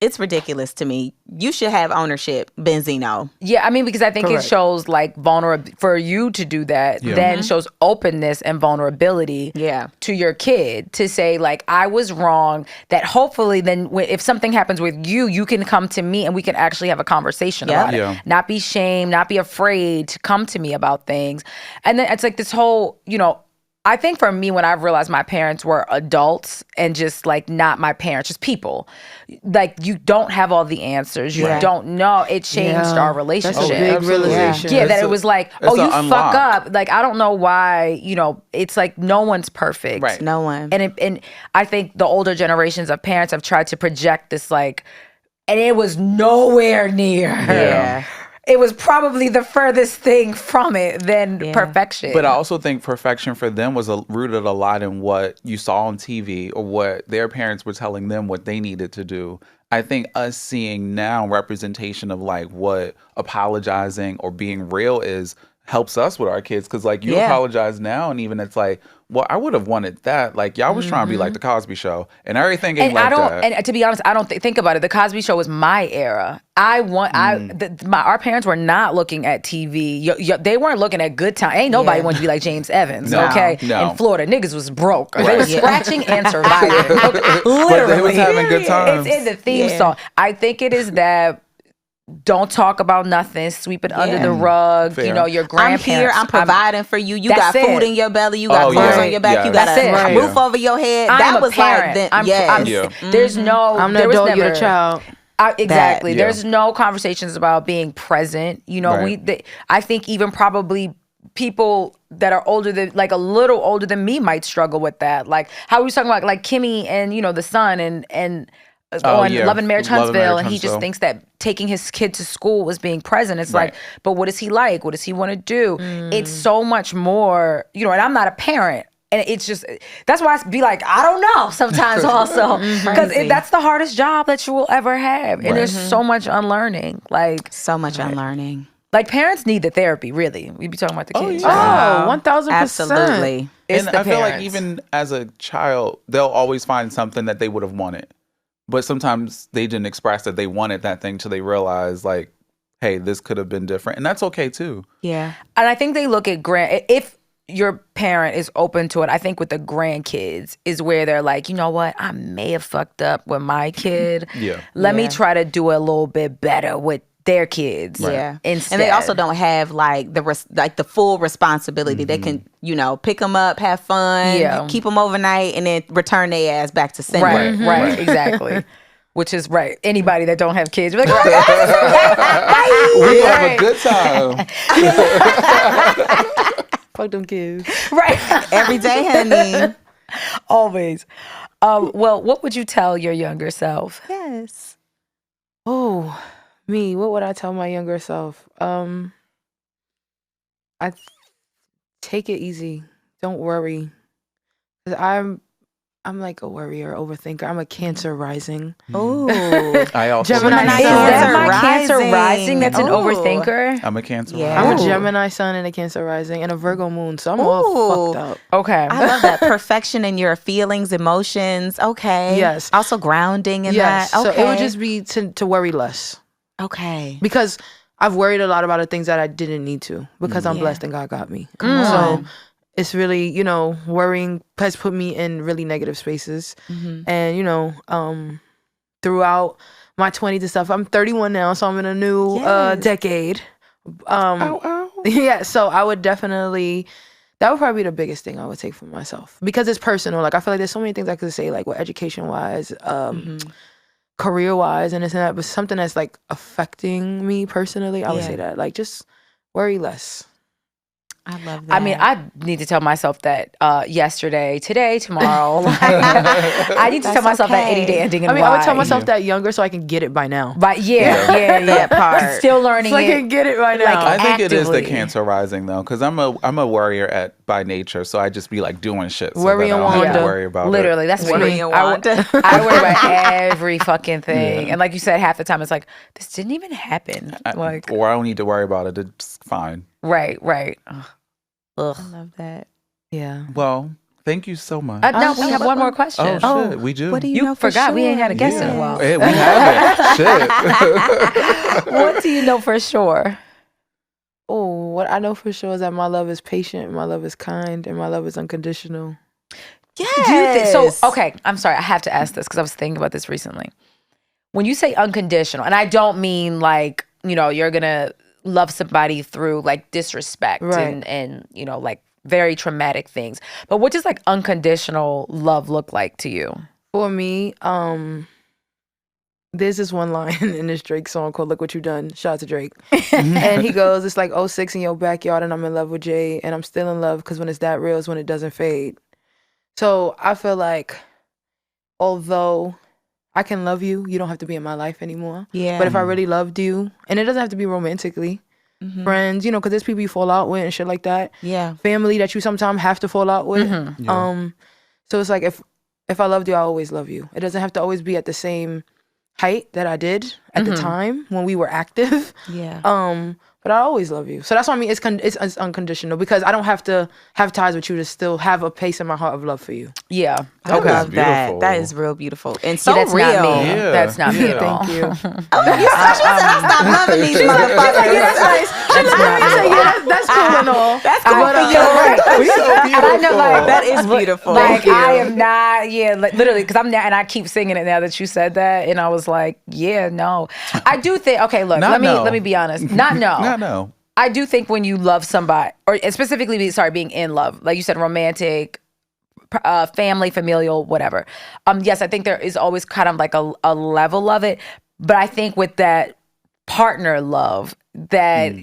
it's ridiculous to me. You should have ownership, Benzino. Yeah, I mean, because I think Correct. it shows like vulnerability for you to do that, then shows openness and vulnerability to your kid to say like, I was wrong, that hopefully then if something happens with you, you can come to me and we can actually have a conversation about it. Yeah. Not be shamed, not be afraid to come to me about things. And then it's like this whole, I think for me, when I've realized my parents were adults and just like not my parents, just people, like you don't have all the answers. You don't know. It changed our relationship. That's a big realization. Yeah, that it was like, oh, you unlock. fuck up. Like, I don't know why, it's like no one's perfect. Right. No one. And I think the older generations of parents have tried to project this like, and it was nowhere near. Yeah. It was probably the furthest thing from it than perfection. But I also think perfection for them was rooted a lot in what you saw on TV or what their parents were telling them what they needed to do. I think us seeing now representation of like what apologizing or being real is helps us with our kids. Because like you apologize now and even it's like, well, I would have wanted that. Like y'all was trying to be like the Cosby Show and everything ain't like that. And to be honest, I don't think about it. The Cosby Show was my era. Our parents were not looking at TV. They weren't looking at Good Time. Ain't nobody wanted to be like James Evans. No, okay, no. in Florida, niggas was broke. They Right. were scratching and surviving. Literally, But they was having good times. It's in the theme song. I think it is that. Don't talk about nothing. Sweep it under the rug. Fair. Your I'm grandparents. here. I'm providing for you. You got That's food it. in your belly. You got Oh, clothes yeah. on your back. Yeah. You got That's it. a Right. roof over your head. I'm That a was parent. like, I'm there's no. I'm the there was adult, you're the never- child. Exactly. Yeah. There's no conversations about being present. Right. I think even probably people that are older than, like a little older than me, might struggle with that. Like how we was talking about, like Kimmy and the son and. On Love and Marriage Huntsville, and he just thinks that taking his kid to school was being present. It's like, but what does he like? What does he want to do? It's so much more, and I'm not a parent. And it's just, that's why I be like, I don't know sometimes also. Because that's the hardest job that you will ever have. And there's so much unlearning. Like, so much unlearning. like parents need the therapy, really. We be talking about the kids. Oh, 1,000%. Absolutely. It's And the I feel like parents. even as a child, they'll always find something that they would have wanted. But sometimes they didn't express that they wanted that thing till they realize, like, hey, this could have been different. And that's okay, too. Yeah. And I think they look at if your parent is open to it, I think with the grandkids is where they're like, you know what, I may have fucked up with my kid. Yeah. Let me try to do a little bit better with their kids. Yeah. Instead. And they also don't have like the full responsibility. They can, pick them up, have fun, keep them overnight, and then return their ass back to sender. Right, exactly. Which is right. Anybody that don't have kids, be like, We have a good time. Fuck them kids. right. Every day, honey. Always. Well, what would you tell your younger self? Yes. Oh, me. What would I tell my younger self? I take it easy. Don't worry. 'Cause I'm like a worrier, overthinker. I'm a Cancer rising. Ooh. I also Gemini am a Is that Cancer my Cancer rising. rising? That's an Ooh. overthinker. I'm a Cancer. Yeah. I'm a Ooh. Gemini sun and a Cancer rising and a Virgo moon, so I'm Ooh. all fucked up. Okay. I love that. Perfection in your feelings, emotions. Okay. Yes. Also grounding in Yes, that. Okay. so it would just be to worry less. Okay. Because I've worried a lot about the things that I didn't need to because I'm Yeah. blessed and God got me. Come on. So it's really, worrying has put me in really negative spaces. And, throughout my 20s and stuff, I'm 31 now, so I'm in a new Yes. decade. Yeah, so I would definitely, that would probably be the biggest thing I would take for myself because it's personal. Like, I feel like there's so many things I could say, like, education-wise, career-wise, and this and that, but something that's, like, affecting me personally, I would say that. Like, just worry less. I love that. I mean, I need to tell myself that yesterday, today, tomorrow. Like, I need to tell myself that any day ending in I mean, Y. I would tell myself that younger so I can get it by now. But yeah. part. Still learning So I it. can get it by now. Like, I think it is the actively. Cancer rising though, because I'm a worrier by nature, so I just be like doing shit. So Worry that I and don't have to Wanda. worry about Literally, it. that's Worry me. and I Wanda. worry about every fucking thing, and like you said, half the time it's like this didn't even happen. Like, Or I don't need to worry about it. It's fine. right. Ugh. I love that. Yeah. Well, thank you so much. No, we have one more question. Oh shit, we do. What do you You know for forgot sure? we ain't had a guest in a while. Yeah, we haven't. Shit. What do you know for sure? Oh, what I know for sure is that my love is patient, my love is kind, and my love is unconditional. Yes. Do you think so? Okay, I'm sorry. I have to ask this because I was thinking about this recently. When you say unconditional, and I don't mean like you're gonna love somebody through like disrespect Right. and like very traumatic things. But what does like unconditional love look like to you? For me, there's this one line in this Drake song called "Look What You Done." Shout out to Drake, and he goes, "It's like 06 in your backyard, and I'm in love with Jay, and I'm still in love because when it's that real is when it doesn't fade." So I feel like, although I can love you, you don't have to be in my life anymore. Yeah. But if I really loved you, and it doesn't have to be romantically, friends, because there's people you fall out with and shit like that. Yeah. Family that you sometimes have to fall out with. Yeah. So it's like if I loved you, I always love you. It doesn't have to always be at the same height that I did at the time when we were active. Yeah. But I always love you. So that's why I mean it's unconditional because I don't have to have ties with you to still have a place in my heart of love for you. Yeah. I Okay. love that. Beautiful. That is real beautiful and so that's real. not me. Yeah. That's not me at all. Thank you. You said I stop loving these motherfuckers. That's cool and all. That's cool for you. That's so beautiful. I know, like, That is beautiful. Like I am not, literally, because I'm not, and I keep singing it now that you said that, and I was like, yeah, no, I do think. Okay, look, Not no. let me be honest, not no, Not no. I do think when you love somebody, or specifically, being in love, like you said, romantic, family, familial, whatever. Yes, I think there is always kind of like a level of it, but I think with that partner love, that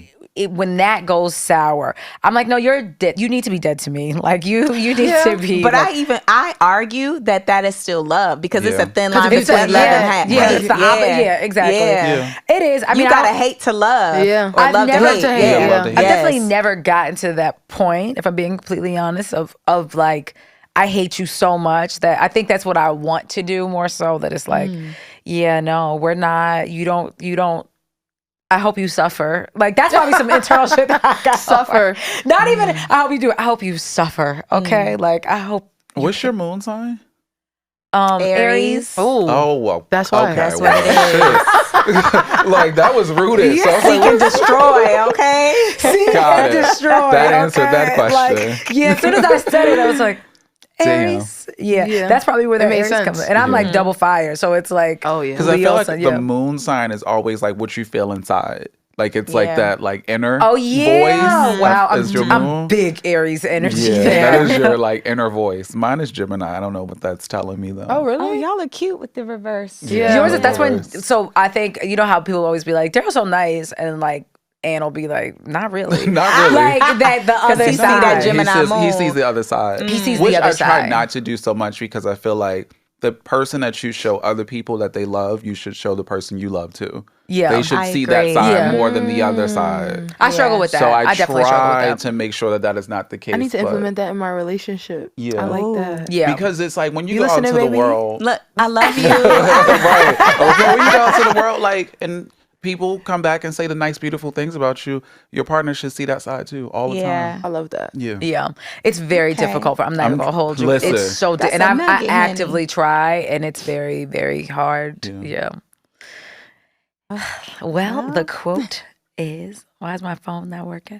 when that goes sour, I'm like, no, you're dead. You need to be dead to me. Like you need to be. But like, I argue that is still love because it's Yeah. a thin line it's between love and hate. it's the exactly. Yeah. It is. I mean, You gotta hate to love. Yeah. Or I've love never- to hate. to hate, Yeah, yeah. love to I've hate. definitely Yes. never gotten to that point, if I'm being completely honest, of like, I hate you so much that I think that's what I want to do more so, that it's like, yeah, no, we're not, you don't, I hope you suffer. Like, that's probably some internal shit that I got. Suffer. Not even, I hope you do, I hope you suffer, okay? Like, I hope. What's your moon sign? Aries. Oh, well. That's why. Okay, That's well, what it shit. Like, that was rooted. So I was Seek like, and destroy, okay? Got it. Destroy. That answered that okay? question. Like, yeah, as soon as I said it, I was like, Damn. Aries. Yeah, Yeah. that's probably where It the made Aries sense. comes. And I'm like double fire, so it's like, Oh yeah. Because I feel Leo like sign, the yeah. moon sign is always like what you feel inside. Like it's like Yeah. that like inner oh yeah, voice. wow, Is your I'm moon? big Aries energy. Yeah, there. that is your like inner voice. Mine is Gemini. I don't know what that's telling me though. Oh really? Oh, y'all are cute with the reverse. Yeah. Yours is, that's when. Reverse. So I think you know how people always be like, they're so nice, and like Ann will be like, not really, Not really. like that the other he see side. that Gemini he moon. sees the other side. He sees Which the other I try side. not to do so much because I feel like the person that you show other people that they love, you should show the person you love too. Yeah. They should I see that agree. side Yeah. more than the other side. I struggle with that. So I definitely struggle with try that. to make sure that that is not the case. I need to but- implement that in my relationship. Yeah. I like that. Yeah. Because it's like when you, You go out listening, into the baby? world. Look, I love you. Right. Okay, when you go out to the world, like, and people come back and say the nice, beautiful things about you, your partner should see that side too all the Yeah. time. I love that. Yeah. Yeah, it's very difficult. I'm not even gonna hold you. Listen. It's so, That's and a I nugget, actively try, and it's very, very hard. Yeah. Well, the quote is, why is my phone not working?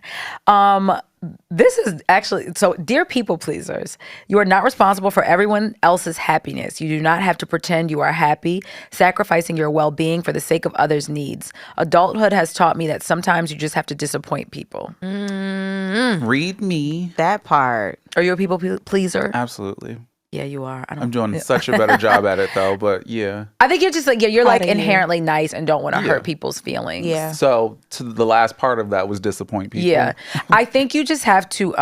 This is actually, so dear people pleasers, you are not responsible for everyone else's happiness. You do not have to pretend you are happy, sacrificing your well-being for the sake of others' needs. Adulthood has taught me that sometimes you just have to disappoint people. Read me. That part. Are you a people pleaser? Absolutely. Yeah, you are. I'm doing such a better job at it though, but yeah. I think you're just like, you're Proud like of you. inherently nice and don't want to Yeah. hurt people's feelings. Yeah. So to the last part of that was disappoint people. Yeah. I think you just have to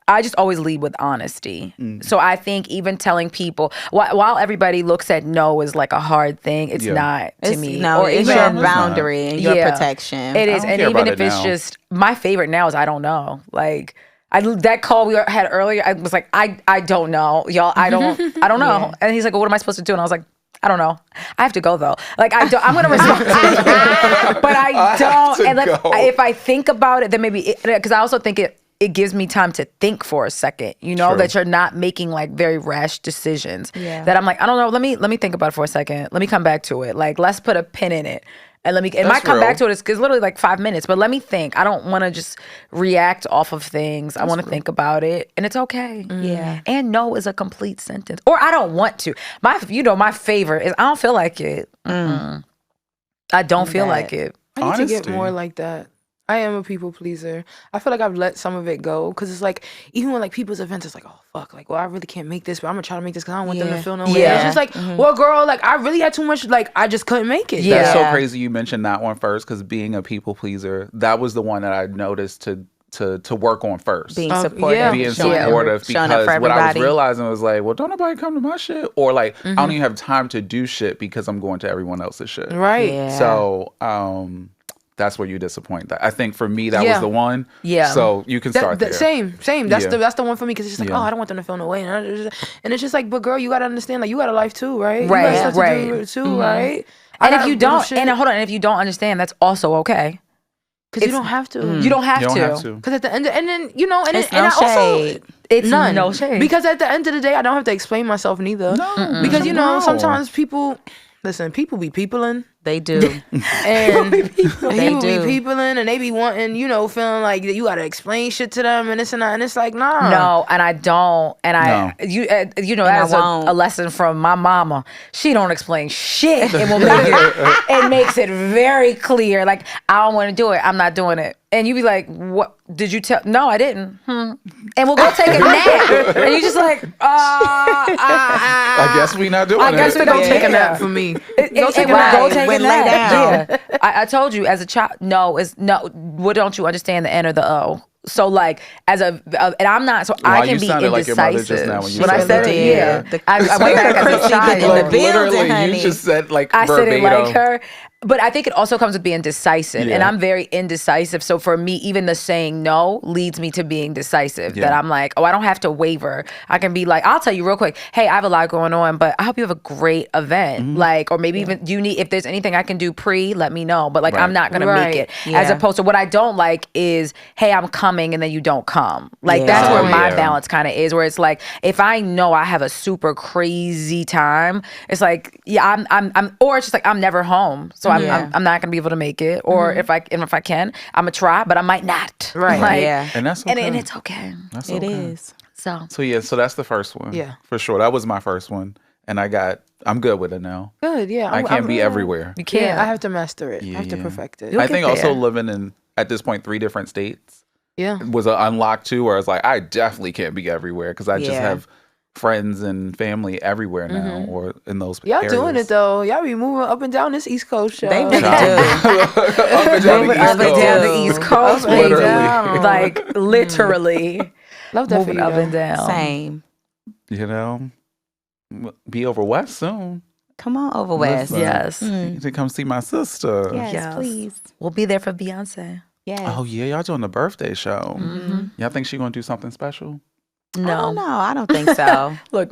I just always lead with honesty. So I think even telling people while everybody looks at no as like a hard thing, it's Yeah. not to It's, me. no, Or it's even- your it's not. boundary and your Yeah. protection. It is. don't And care even about if it it's now. just my favorite now is I don't know. Like that call we had earlier, I was like, I don't know. Y'all, I don't know. And he's like, well, what am I supposed to do? And I was like, I don't know. I have to go though. Like I'm gonna respond to it, but I don't. to And like, go. if I think about it, then maybe because I also think it gives me time to think for a second. You know, True. that you're not making like very rash decisions. Yeah. That I'm like, I don't know. Let me think about it for a second. Let me come back to it. Like let's put a pin in it. And it might come back to it. It's literally like 5 minutes, but let me think. I don't want to just react off of things. I want to think about it, and it's okay. Yeah. And no is a complete sentence, or I don't want to. My favorite is I don't feel like it. I don't feel like it. I need to get Honesty. more like that. I am a people pleaser. I feel like I've let some of it go because it's like even when like people's events, it's like, oh fuck, like well I really can't make this, but I'm gonna try to make this because I don't want them to feel no way. Yeah. It's just like, well, girl, like I really had too much, like I just couldn't make it. Yeah. That's so crazy you mentioned that one first because being a people pleaser, that was the one that I noticed to work on first. Being Oh, supportive. yeah. Being Showing supportive showing up because for what I was everybody. realizing was like, well, don't nobody come to my shit, or like I don't even have time to do shit because I'm going to everyone else's shit. Right. Yeah. So that's where you disappoint. I think for me that was Yeah. the one. Yeah. So you can start there. Same. That's Yeah. that's the one for me because it's just like, Yeah. oh, I don't want them to feel no way, and it's just like, but girl, you gotta understand, like you got a life too, right? You Right, got stuff to right. do too, right? I And if got you little don't, shit, and hold on, and if you don't understand, that's also okay. because you don't have to. You don't have You don't to. have to. Because at the end, and then you know, and It's and no I also shade. It's none, no shade. Because at the end of the day, I don't have to explain myself neither. No. Because you know, No. sometimes people people be peopling. They do. And They people do. be peopling and they be wanting, feeling like you gotta explain shit to them and this and that. And it's like, nah. No, and I don't, and that's won't. a lesson from my mama. She don't explain shit. It makes it very clear. Like I don't want to do it. I'm not doing it. And you be like, "What did you tell?" No, I didn't. And we'll go take a nap. And you just like, I guess we not doing I it. guess we don't Take a Yeah. nap for me. And Go take a we'll nap. go take a When lay nap. down. Yeah. I told you as a child, no. What don't you understand the N or the O? So like and I'm not. So Wow, I can you be sounded like your mother indecisive. just now when you I said said that. it, Yeah. yeah. I went back as a Chrissy child. in the Like building, literally, honey. you just said like I said it verbatim. like her. But I think it also comes with being decisive. And Yeah. I'm very indecisive. So for me, even the saying no leads me to being decisive. Yeah. That I'm like, I don't have to waver. I can be like, I'll tell you real quick, hey, I have a lot going on, but I hope you have a great event. Mm-hmm. Like, or maybe even if there's anything I can do let me know. But like, Right. I'm not going to Right. make it. Yeah. As opposed to what I don't like is, hey, I'm coming and then you don't come. Like, Yeah. that's where Oh, my yeah. balance kind of is, where it's like, if I know I have a super crazy time, it's like, yeah, I'm or it's just like, I'm never home. So Yeah. I'm not gonna be able to make it, or if I can, I'm gonna try, but I might not. Right. Like, Yeah. And that's okay. and it's okay. That's It okay. is. So So yeah, so that's the first one. Yeah. For sure. That was my first one. And I'm good with it now. Good, yeah. I can't be everywhere. you can't. Yeah, I have to master it. I have to Yeah. perfect it. You'll I get think also there. living in at this point 3 different states Yeah. was an unlock too, where it's like I definitely can't be everywhere because I just Yeah. have friends and family everywhere now, or in those Y'all areas. doing it though. Y'all be moving up and down this East Coast show. They really do. Up and down the Moving East up and Coast. down the East Coast, Up and baby. down. Like literally Love that for moving you. up though. and down. Same. You know, be over west soon. Come on over west. Listen, Yes. you need to come see my sister. Yes, please. We'll be there for Beyonce. Yes. Oh yeah, y'all doing the birthday show. Y'all think she gonna do something special? No. I don't think so. Look,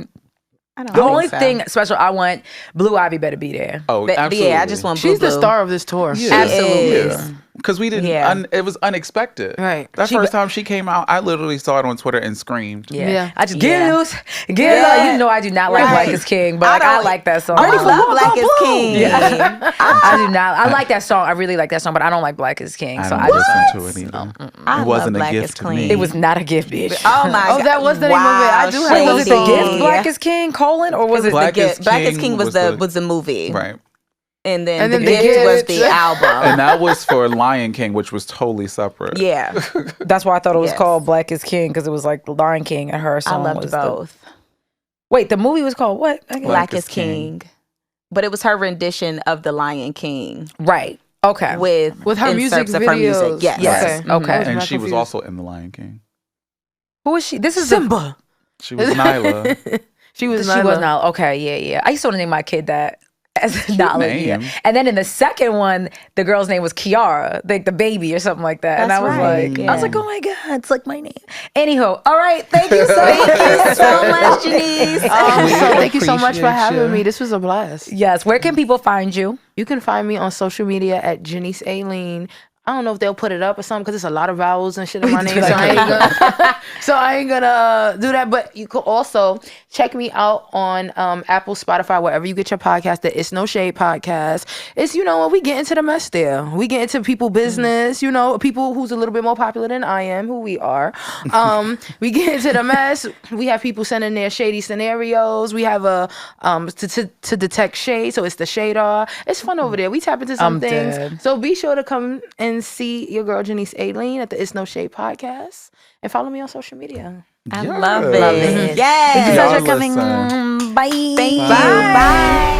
I don't the think only so. thing special I want, Blue Ivy better be there. Oh, But, absolutely. yeah, I just want Blue She's the Blue. star of this tour. Yeah. Absolutely. Yeah. Because we didn't, Yeah. it was unexpected. Right. That first time she came out, I literally saw it on Twitter and screamed. Yeah. I just Yeah. get loose. You know I do not like Black is King, but I like that song. I love Black is King. Yeah. I do not. I like that song. I really like that song, but I don't like Black is King. I So don't I just listen to it either. I It wasn't love a Black gift is to Clean. me. it was not a gift, bitch. Oh my God. Oh, that was the name of it. I do have Wait, was it the shady. gift? Black is King, or was it Black the is gift? Black is King King was the movie. Right. And then, And the then The gift was Gift. the album. And that was for Lion King, which was totally separate. Yeah. That's why I thought it was Yes. called Black is King, because it was like Lion King and her I song loved was both. Wait, the movie was called what? Black is King. But it was her rendition of The Lion King Right. Okay. with her music excerpts of her music. videos. Yes. Yes. Okay. Okay. And not she was confused. also in The Lion King. Who is she? This is Simba. She was Nyla. She was She was Nyla. not. Okay. Yeah. I used to name my kid that. As Nala, yeah. name. And then in the second one, the girl's name was Kiara, like the baby or something like that. And I That's was right, like, yeah. I was like, oh my God, it's like my name. Anyhow, all right, thank you so much. so much, Janise. Thank you so much for appreciate having you. me. This was a blast. Yes, where can people find you? You can find me on social media at Janise Aileen. I don't know if they'll put it up or something because it's a lot of vowels and shit in my name. So I ain't gonna do that. But you could also check me out on Apple, Spotify, wherever you get your podcast. The It's No Shade podcast. It's, we get into the mess there. We get into people business, people who's a little bit more popular than I am, who we are. We get into the mess. We have people sending their shady scenarios. We have a to detect shade. So it's the Shadar. It's fun over there. We tap into some things. dead. So be sure to come and see your girl Janise Aileen at the It's No Shade podcast and follow me on social media. I Yes. love it. Love it. Yes. Thank you so much for Y'all coming. listen. Bye. Thank you. Bye.